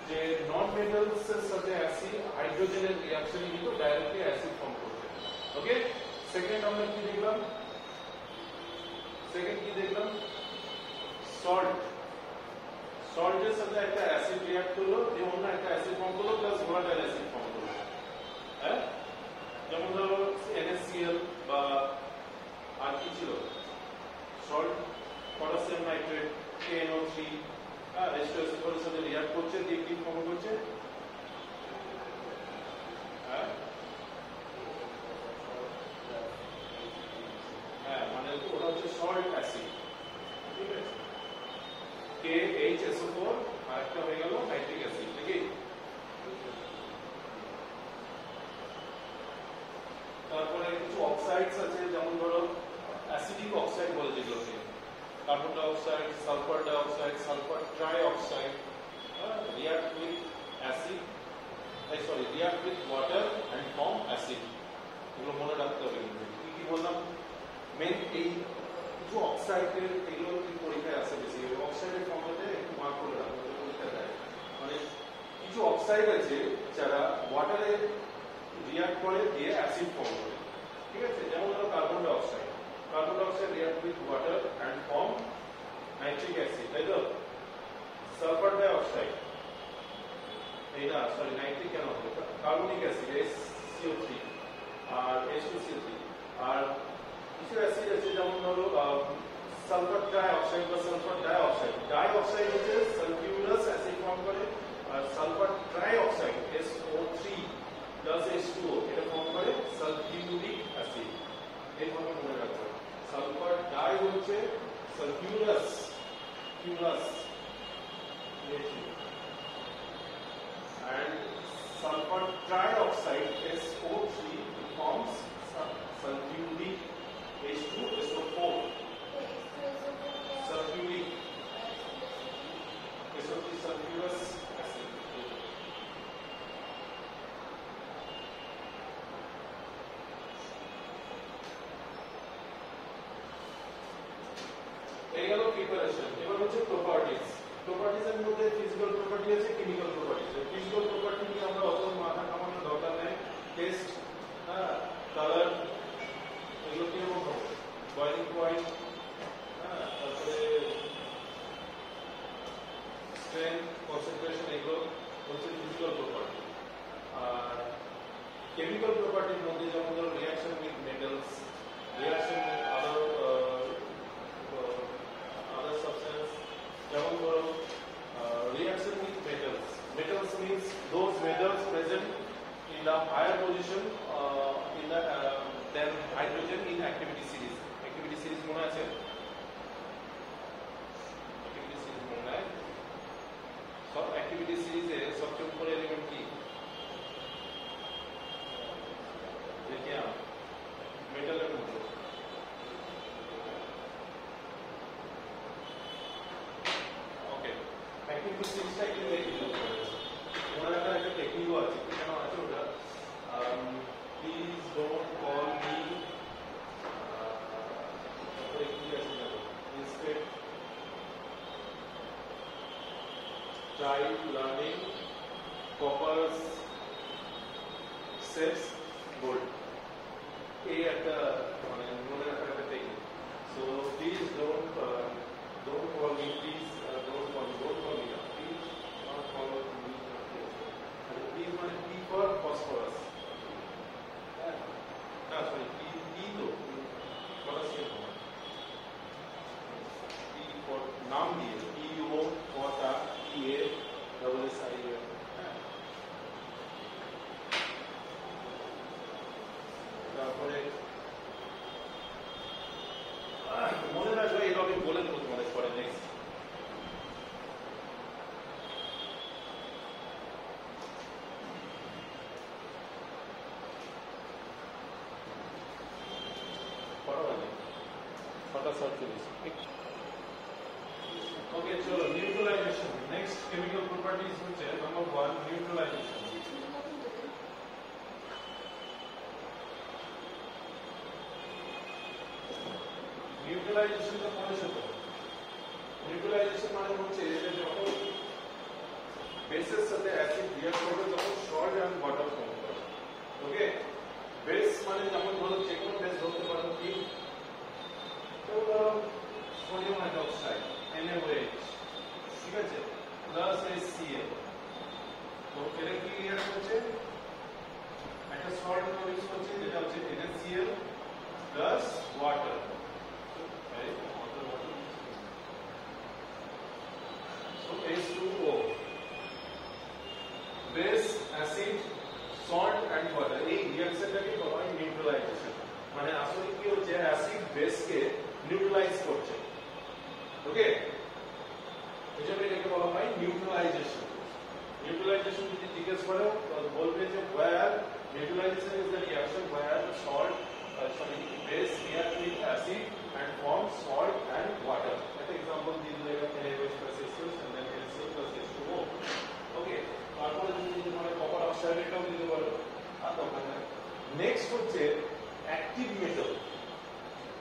যে নন মেটালস এর সাথে অ্যাসিড হাইড্রোজেনের রিঅ্যাকশনে কিন্তু ডাইরেক্টলি অ্যাসিড ফর্ম করছে। ওকে, সেকেন্ড আমরা কি দেখলাম? সেকেন্ড কি দেখলাম? সল্ট। সল্টের সাথে একটা অ্যাসিড রিঅ্যাক্ট করলো, যে অন্য একটা অ্যাসিড ফর্ম করলো প্লাস ভোলাটাইল অ্যাসিড ফর্ম করলো। হ্যাঁ, যেমন ধরো NaCl বা আর কি ছিল salt, potassium nitrate, KNO3 H2SO4 এর সাথে রিঅ্যাক্ট করছে, দিয়ে কি ফর্ম করছে? হ্যাঁ, মানে ওটা হচ্ছে সল্ট অ্যাসিড। ঠিক আছে, KHSO4 আর একটা হয়ে গেল নাইট্রিক অ্যাসিড। নাকি? তারপরে কিছু অক্সাইডস আছে, যেমন ধরো অ্যাসিডিক অক্সাইড বলে যেগুলোকে, carbon dioxide, sulphur dioxide, sulphur trioxide react with acid, sorry react with water and form acid. এগুলো মনে রাখতে হবে। কিন্তু কি কি বললাম? মেন এই কিছু অক্সাইডের, এগুলো কিন্তু পরীক্ষায় আসে বেশি। অক্সাইডের ফর্মেটে একটু মার্ক করে রাখতে হবে, পরীক্ষা দেয়। মানে কিছু অক্সাইড আছে যারা ওয়াটারে রিঅ্যাক্ট করে দিয়ে অ্যাসিড ফর্ম করে। ঠিক আছে, যেমন ধরো carbon dioxide. Carbon dioxide react with water and form nitric acid, তাই তো? সালফার ডাইঅক্সাইড, এই না সরি নাইট্রিক কেন হবে? কার্বনিক অ্যাসিড SCO3 আর H2CO3 আর কিছু অ্যাসিড আছে যেমন ধরো সালফার ট্রাইঅক্সাইড বা সালফার ডাইঅক্সাইড। ডাইঅক্সাইড হচ্ছে সালফিউরাস অ্যাসিড ফর্ম করে আর sulphur trioxide SO3 plus H2O এটা ফর্ম করে সালফিউরিক অ্যাসিড। এই ফর্মে মনে রাখতে হবে। সালফার ডাই হচ্ছে sulphurous and sulfur trioxide SO3 forms sulfuric H2SO4 sulfuric SO3 sulfurous acid। এই গেল প্রিপারেশন। এবার হচ্ছে প্রপার্টিজ। প্রপার্টিজের মধ্যে ফিজিক্যাল প্রপার্টি আছে, কেমিক্যাল প্রপার্টি আছে। ফিজিক্যাল প্রপার্টি নিয়ে আমরা অত মাথা ঘামানোর দরকার নেই। টেস্ট, কালার, এগুলো কিরকম হবে, বয়েলিং পয়েন্ট, তারপরে স্ট্রেংথ, কনসেন্ট্রেশন, এগুলো হচ্ছে ফিজিক্যাল প্রপার্টি। আর কেমিক্যাল প্রপার্টির মধ্যে যেমন ধরো reaction with metals, reaction with other substance, যেমন ধরো reaction with metals. Metals means those metals present in the higher position in the than hydrogen in activity series. Activity series মনে আছে? Activity series মনে নাই? সব activity series এর সবচেয়ে উপরে এলিমেন্ট কি? লিথিয়াম। মেটালের মধ্যে activity series টা কি দেখি মনে রাখার একটা টেকনিকও আছে। কেন আছে ওটা? প্লিজ ডোন্ট কল মি তারপরে কি আছে দেখো, instead try learning coppers sets gold. এই একটা মানে মনে রাখার একটা technique. So please don't call me, please don't call me now, please not call me now, please মানে P for phosphorus, না sorry P তো potassium, P for নাম দিয়ে PO পটা PA double SIA, তারপরে মনে রাখবে এই টপিক বলে দেবো তোমাদের পরে নেক্সট। ওকে চলো নিউট্রালাইজেশন। নেক্সট কেমিক্যাল প্রপার্টিজ হচ্ছে নাম্বার 1 নিউট্রালাইজেশন। নিউট্রালাইজেশনটা পড়েছো তো? নিউট্রালাইজেশন মানে হচ্ছে যে যখন বেসের সাথে অ্যাসিড রিঅ্যাক্ট করবে তখন সল্ট এন্ড ওয়াটার ফর্ম করে। ওকে, বেস মানে যেমন ধরো যে কোনো বেস ধরতে পারো কি, ধরো সোডিয়াম হাইড্রোক্সাইড NaOH, ঠিক আছে, প্লাস HCl। তো এটা কি রিঅ্যাক্ট করছে, একটা সল্ট প্রডিউস করছে যেটা হচ্ছে NaCl plus water. So H2O, base, acid, salt and water, এই রিঅ্যাকশনটাকে বলা হয় নিউট্রালাইজেশন। মানে আসলে কি হচ্ছে, অ্যাসিড বেসকে নিউট্রালাইজ করছে। ওকে, এজন্য এটাকে বলা হয় নিউট্রালাইজেশন। নিউট্রালাইজেশন যদি জিজ্ঞেস করো বলবে যে where neutralization is the reaction where the salt base react with acid and form salt and water. An example দিয়ে দিলে NaOH plus HCl and then HCl plus H2O. ওকে, তারপরে যদি তোমরা কপার অক্সাইডটাও দিতে পারো আর দরকার নেই। নেক্সট হচ্ছে active metal,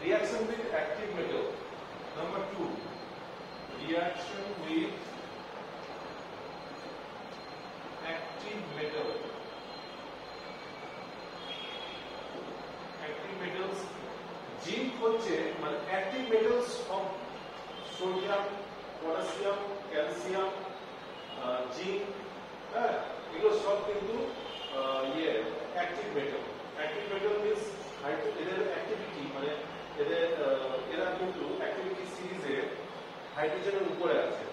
reaction with active metal. Number 2 reaction with active metal. Active metals, zinc হচ্ছে মানে active metals of sodium, potassium, calcium, zinc, হ্যাঁ, এগুলো সব কিন্তু active metal. Active metal means এদের অ্যাক্টিভিটি মানে এরা কিন্তু অ্যাক্টিভিটি সিরিজে হাইড্রোজেনের উপরে আছে।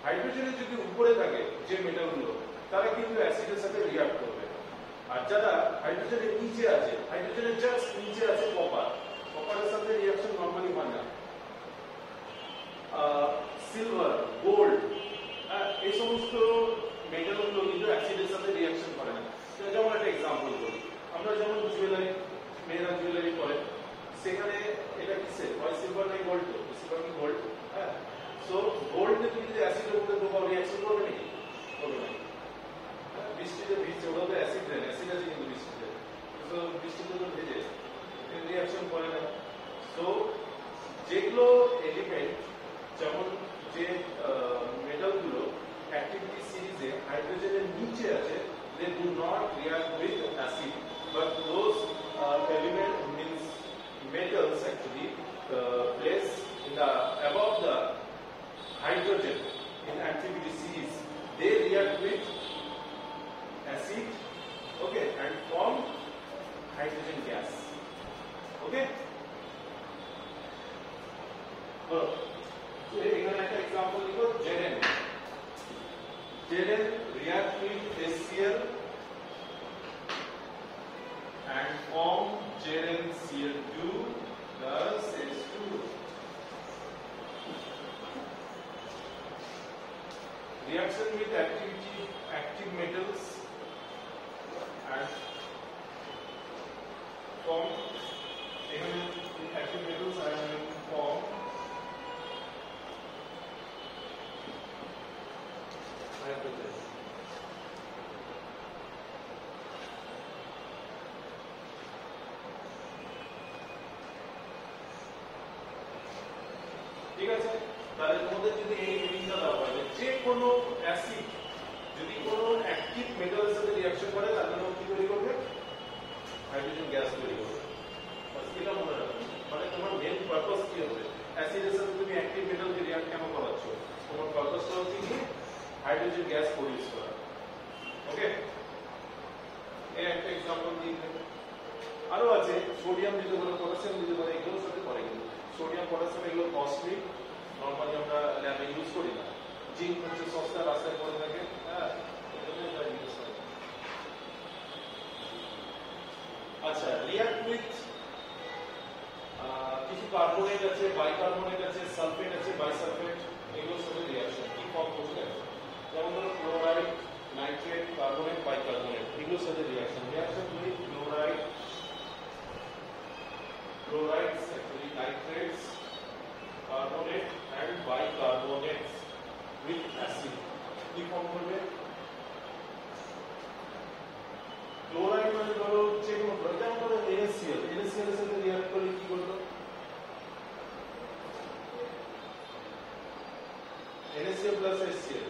হাইড্রোজেনের যদি উপরে থাকে যে মেটালগুলো তারা কিন্তু অ্যাসিডের সাথে রিঅ্যাক্ট করবে। আর যারা হাইড্রোজেনের নিচে আছে, হাইড্রোজেনের জাস্ট নিচে আছে কপার, কপারের সাথে রিঅ্যাকশন নরমালি হয় না। সিলভার, গোল্ড, এই সমস্ত মেটালগুলো কিন্তু অ্যাসিডের সাথে রিঅ্যাকশন করে না। যেমন একটা এক্সাম্পল বলি, আমরা যেমন জুয়েলারি, মেয়েরা জুয়েলারি পরে, সেখানে এটা কিসের হয়? সিলভার নাই গোল্ড, সিলভার কি গোল্ড? হ্যাঁ। সো গোল্ড তুমি যদি অ্যাসিডের মধ্যে দেবো রিঅ্যাকশন করবে নাকি? করবে না। বৃষ্টিতে ভিজছে, ওটা তো অ্যাসিড দেয়, অ্যাসিড আছে কিন্তু বৃষ্টিতে, তো বৃষ্টিতে তো ভেজে রিঅ্যাকশন করে না। সো যেগুলো এলিমেন্ট যেমন যে মেটালগুলো অ্যাক্টিভিটি সিরিজে হাইড্রোজেনের নিচে আছে, they do not react with acid, but those element means metals actually place in the above the hydrogen in activity series, they react with acid, okay, and form hydrogen gas, okay. So এখানে একটা example লিখো, Zn react with HCl and form ZnCl2 plus H2. Reaction with active metals and form active metals and form hydrogen. ঠিক আছে, তাহলে তোমাদের যদি এই রিডিংটা দেওয়া হয় যে কোনো অ্যাসিড যদি কোনো অ্যাক্টিভ মেটালের সাথে রিঅ্যাকশন করে তার জন্য কি তৈরি করবে? হাইড্রোজেন গ্যাস তৈরি করবে। বাস এটা মনে রাখবে, মানে তোমার মেইন পারপাস কি হবে? অ্যাসিডের সাথে তুমি অ্যাক্টিভ মেটালকে রিঅ্যাক্ট কেন করাচ্ছ? তোমার পারপাসটা হচ্ছে কি? হাইড্রোজেন গ্যাস প্রডিউস করা। ওকে, এই একটা एग्जांपल দিই। আরো আছে, সোডিয়াম দিতে পারে, পটাশিয়াম দিতে পারে, এগুলোর সাথে করে কিন্তু সোডিয়াম পটাশিয়াম এগুলো কস্টলি, নরমালি আমরা ল্যাবে ইউজ করি না। জিঙ্ক হচ্ছে সস্তা, রাস্তায় পড়ে থাকে, হ্যাঁ, এজন্য এটা ইউজ হয়। আচ্ছা, রিঅ্যাক্ট উইথ কিছু কার্বনেট আছে, বাইকার্বনেট আছে, সালফেট আছে, বাইসালফেট, এগুলোর সাথে রিঅ্যাকশন কি ফর্ম করছে? যেমন ধরো ক্লোরাইড, নাইট্রেট, কার্বনেট, বাইকার্বনেট, এগুলোর সাথে reaction with chlorides, actually nitrates, carbonate and bicarbonates with acid. কি ফর্ম করবে? ক্লোরাইড মানে ধরো যে কোনো ক্লোরাইড, যেমন ধরো NaCl, NaCl এর সাথে রিঅ্যাক্ট করলে কি করবে? NaCl plus HCl,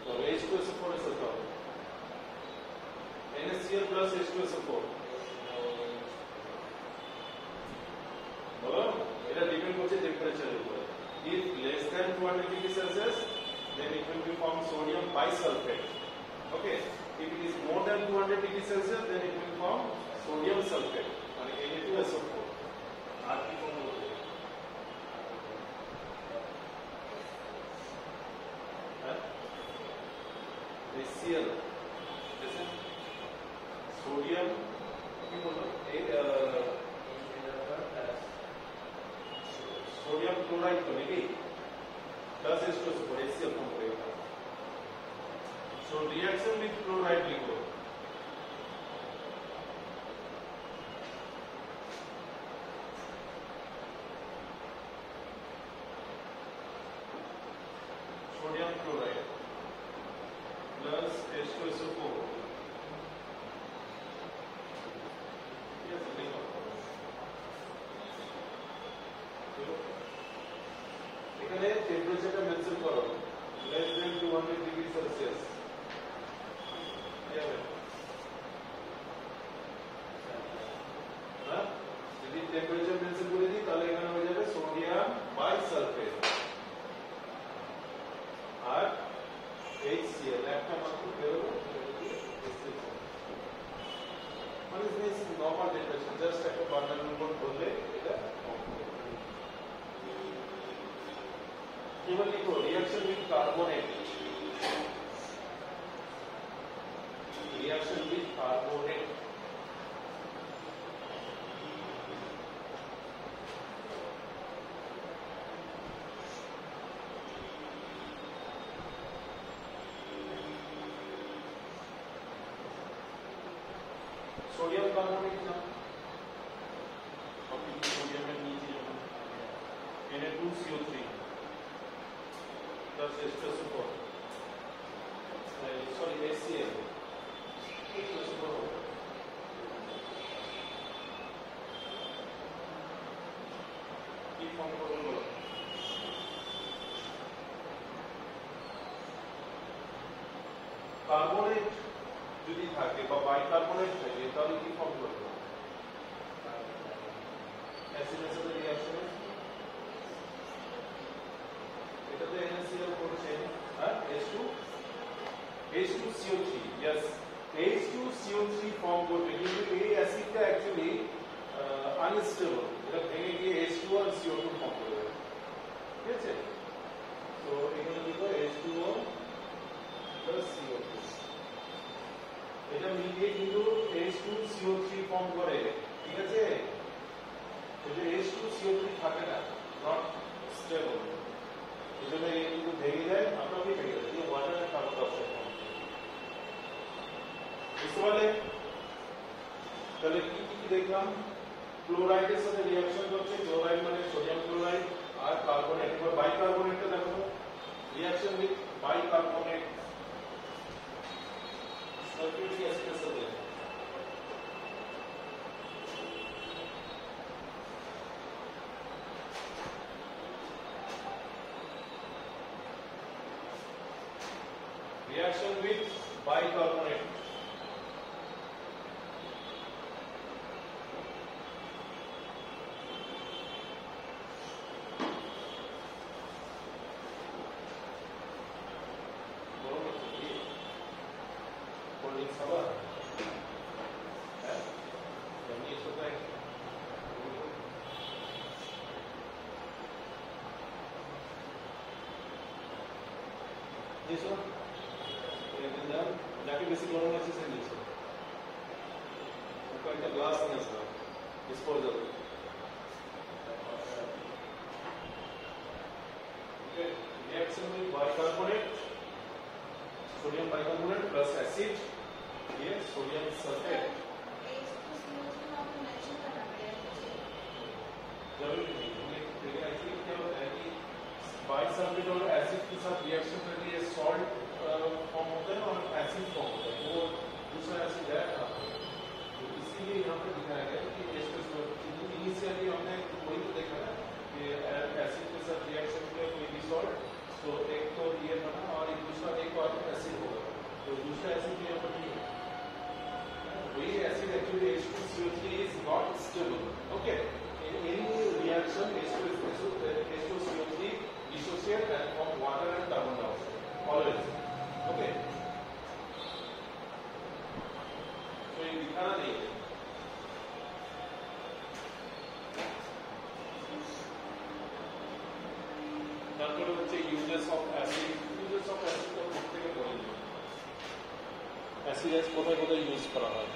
তো H2SO4 এর সাথে হবে NaCl plus H2SO4। এটা ডিপেন্ড করছে টেম্পারেচারের উপর। if less than 200 degree Celsius then it will be form sodium bisulfate, okay. If it is more than 200 degree Celsius then it will form sodium sulfate মানে Na2SO4। আর কি কোন বলতে হ্যাঁ HCl जैसे sodium কি বলবো এই सोडियम क्लोराइड तो नहीं प्लस H2SO4 HCl फॉर्म करेगा। सो रिएक्शन विद क्लोराइड लिखो, सोडियम क्लोराइड प्लस H2SO4 এখানে টেম্পারেচারটা মেনশন করো less than 200 ডিগ্রি সেলসিয়াস। হ্যাঁ, যদি টেম্পারেচার মেনশন করে দিই তাহলে এখানে হয়ে যাবে সোডিয়াম বাইসালফেট আর HCl, একটা মাত্র বেরোবে দেখতেছেন জাস্ট একটা বান্ডালের উপর বললে এটা এবার লিখো reaction with carbonate reaction with carbonate sodium carbonate ना सोडियम में नीचे Na2CO3 plus H2SO4 sorry HCl কি ফর্ম করব কার্বনেট যদি থাকে বা বাইকার্বনেট থাকে তাহলে কি ফর্ম করব অ্যাসিডের সাথে রিঅ্যাকশনে এটাতে NaCl করছে হ্যাঁ H2CO3 yes H2CO3 ফর্ম করবে কিন্তু এই অ্যাসিডটা অ্যাকচুয়ালি আনস্টেবল এটা ভেঙে গিয়ে H2 আর CO2 ফর্ম করবে ঠিক আছে তো এখানে লিখো H2O CO2 এটা মিলিয়ে কিন্তু H2CO3 ফর্ম করে ঠিক আছে এই যে H2CO3 থাকে না নট স্টেবল এজন্য এই কিন্তু ভেঙে যায় আপনাকে ভেঙে যায় এই ওয়াটার এন্ড কার্বন ডাইঅক্সাইড বুঝতে পারলে তাহলে কি কি দেখলাম ক্লোরাইডের সাথে রিঅ্যাকশন করছে ক্লোরাইড মানে সোডিয়াম ক্লোরাইড আর কার্বনেট এবার বাইকার্বনেটটা দেখো রিঅ্যাকশন উইথ বাইকার্বনেট সালফিউরিক অ্যাসিডের সাথে reaction with bicarbonate holding summer ये सब है ये सब जाके बेसिक लोन में से नीचे ऊपर का ग्लास नहीं है डिस्पोजल ओके रिएक्शन में bicarbonate sodium bicarbonate plus acid ये सोडियम सल्फेट जरूरी नहीं लेकिन एक्चुअली क्या होता है कि बाइसल्फेट और एसिड के साथ रिएक्शन करके ये सॉल्ट फॉर्म होता है और एसिड फॉर्म होता है वो दूसरा एसिड है तो इसीलिए यहाँ पे दिखाया गया कि इनिशियली हमने वही तो देखा ना कि एसिड के साथ रिएक्शन किया कोई भी सॉल्ट तो एक तो ये बना और एक दूसरा एक और एसिड होगा तो दूसरा एसिड यहाँ पर नहीं है वही acid actually H2CO3 is not stable okay in any reaction H2CO3 dissociate and form water and carbon dioxide always okay so ये दिखाना नहीं है তারপরে হচ্ছে uses of acid তো প্রত্যেকে বলে অ্যাসিড কোথায় কোথায় ইউজ করা হয়